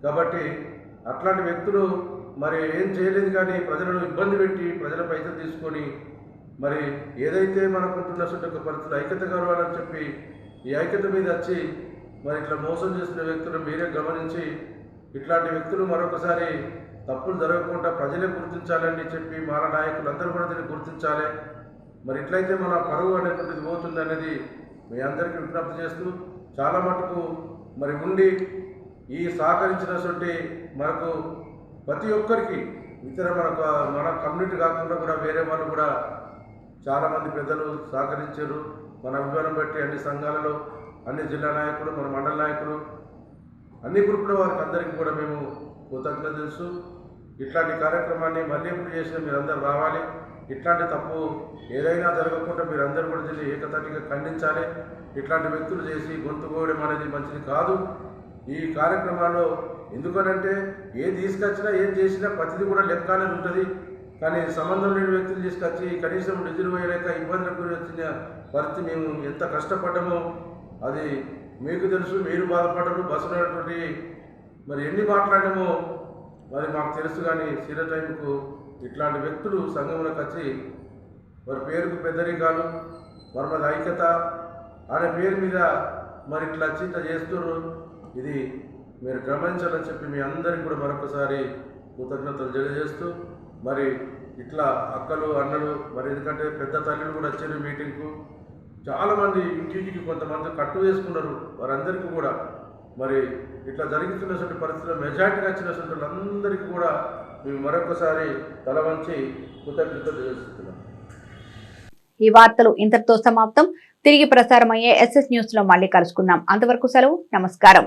కాబట్టి అట్లాంటి వ్యక్తులు మరి ఏం చేయలేదు కానీ ప్రజలను ఇబ్బంది పెట్టి ప్రజల పైసలు తీసుకొని మరి ఏదైతే మనకుంటున్నటువంటి ఒక పరిస్థితులు ఐక్యత కావాలని చెప్పి ఈ ఐక్యత మీద వచ్చి మరి ఇట్లా మోసం చేస్తున్న వ్యక్తులను మీరే గమనించి ఇట్లాంటి వ్యక్తులు మరొకసారి తప్పులు జరగకుండా ప్రజలే గుర్తించాలని చెప్పి మాల నాయకులు అందరూ కూడా దీన్ని గుర్తించాలి. మరి ఇట్లయితే మన పరువు అనేటువంటిది పోతుంది అనేది మీ అందరికీ విజ్ఞప్తి చేస్తూ చాలా మటుకు మరి ఉండి ఈ సహకరించినటువంటి మనకు ప్రతి ఒక్కరికి ఇతర మన కమ్యూనిటీ కాకుండా కూడా వేరే వాళ్ళు కూడా చాలామంది పెద్దలు సహకరించారు. మన అభిమానం బట్టి అన్ని సంఘాలలో అన్ని జిల్లా నాయకులు, మన మండల నాయకులు, అన్ని గ్రూపుల వారికి అందరికీ కూడా మేము కృతజ్ఞత తెలుసు. ఇట్లాంటి కార్యక్రమాన్ని మళ్ళీ ఎప్పుడు చేసినా మీరందరూ రావాలి. ఇట్లాంటి తప్పు ఏదైనా జరగకుండా మీరందరూ కూడా దీన్ని ఏకతాటిగా ఖండించాలి. ఇట్లాంటి వ్యక్తులు చేసి గొంతు కోయడం అనేది మంచిది కాదు. ఈ కార్యక్రమాల్లో ఎందుకనంటే ఏం తీసుకొచ్చినా ఏం చేసినా ప్రతిదీ కూడా లెక్క అనేది ఉంటుంది. కానీ సంబంధం లేని వ్యక్తులు తీసుకొచ్చి కనీసం డీజిల్ పోయలేక ఇబ్బందులకు గురి వచ్చిన పరిస్థితి మేము ఎంత కష్టపడ్డామో అది మీకు తెలుసు. మీరు బాధపడ్డారు. బస్సులో ఉన్నటువంటి మరి ఎన్ని మాట్లాడామో మరి మాకు తెలుసు. కానీ సీర టైంకు ఇట్లాంటి వ్యక్తులు సంఘంలోకి వచ్చి మరి పేరుకు పెద్దరికాలు మరి మాది ఐక్యత అనే పేరు మీద మరి ఇట్లా వచ్చి ఇట్లా చేస్తున్నారు. ఇది మీరు గమనించాలని చెప్పి మీ అందరికీ కూడా మరొకసారి కృతజ్ఞతలు తెలియజేస్తూ మరి ఇట్లా అక్కలు అన్నలు మరి ఎందుకంటే పెద్ద తల్లులు కూడా వచ్చారు మీటింగ్కు. చాలామంది ఇంటింటికి కొంతమంది కట్టు వేసుకున్నారు. వారందరికీ కూడా మరి ఇట్లా జరుగుతున్నటువంటి పరిస్థితుల్లో మెజార్టీగా వచ్చినటువంటి వాళ్ళందరికీ కూడా మేము మరొకసారి తల వంచి కృతజ్ఞతలు తెలియజేస్తున్నాం. ఈ వార్తలు ఇంతటితో సమాప్తం. తిరిగి ప్రసారమయ్యే SS న్యూస్ లో మళ్ళీ కలుసుకుందాం. అంతవరకు సెలవు. నమస్కారం.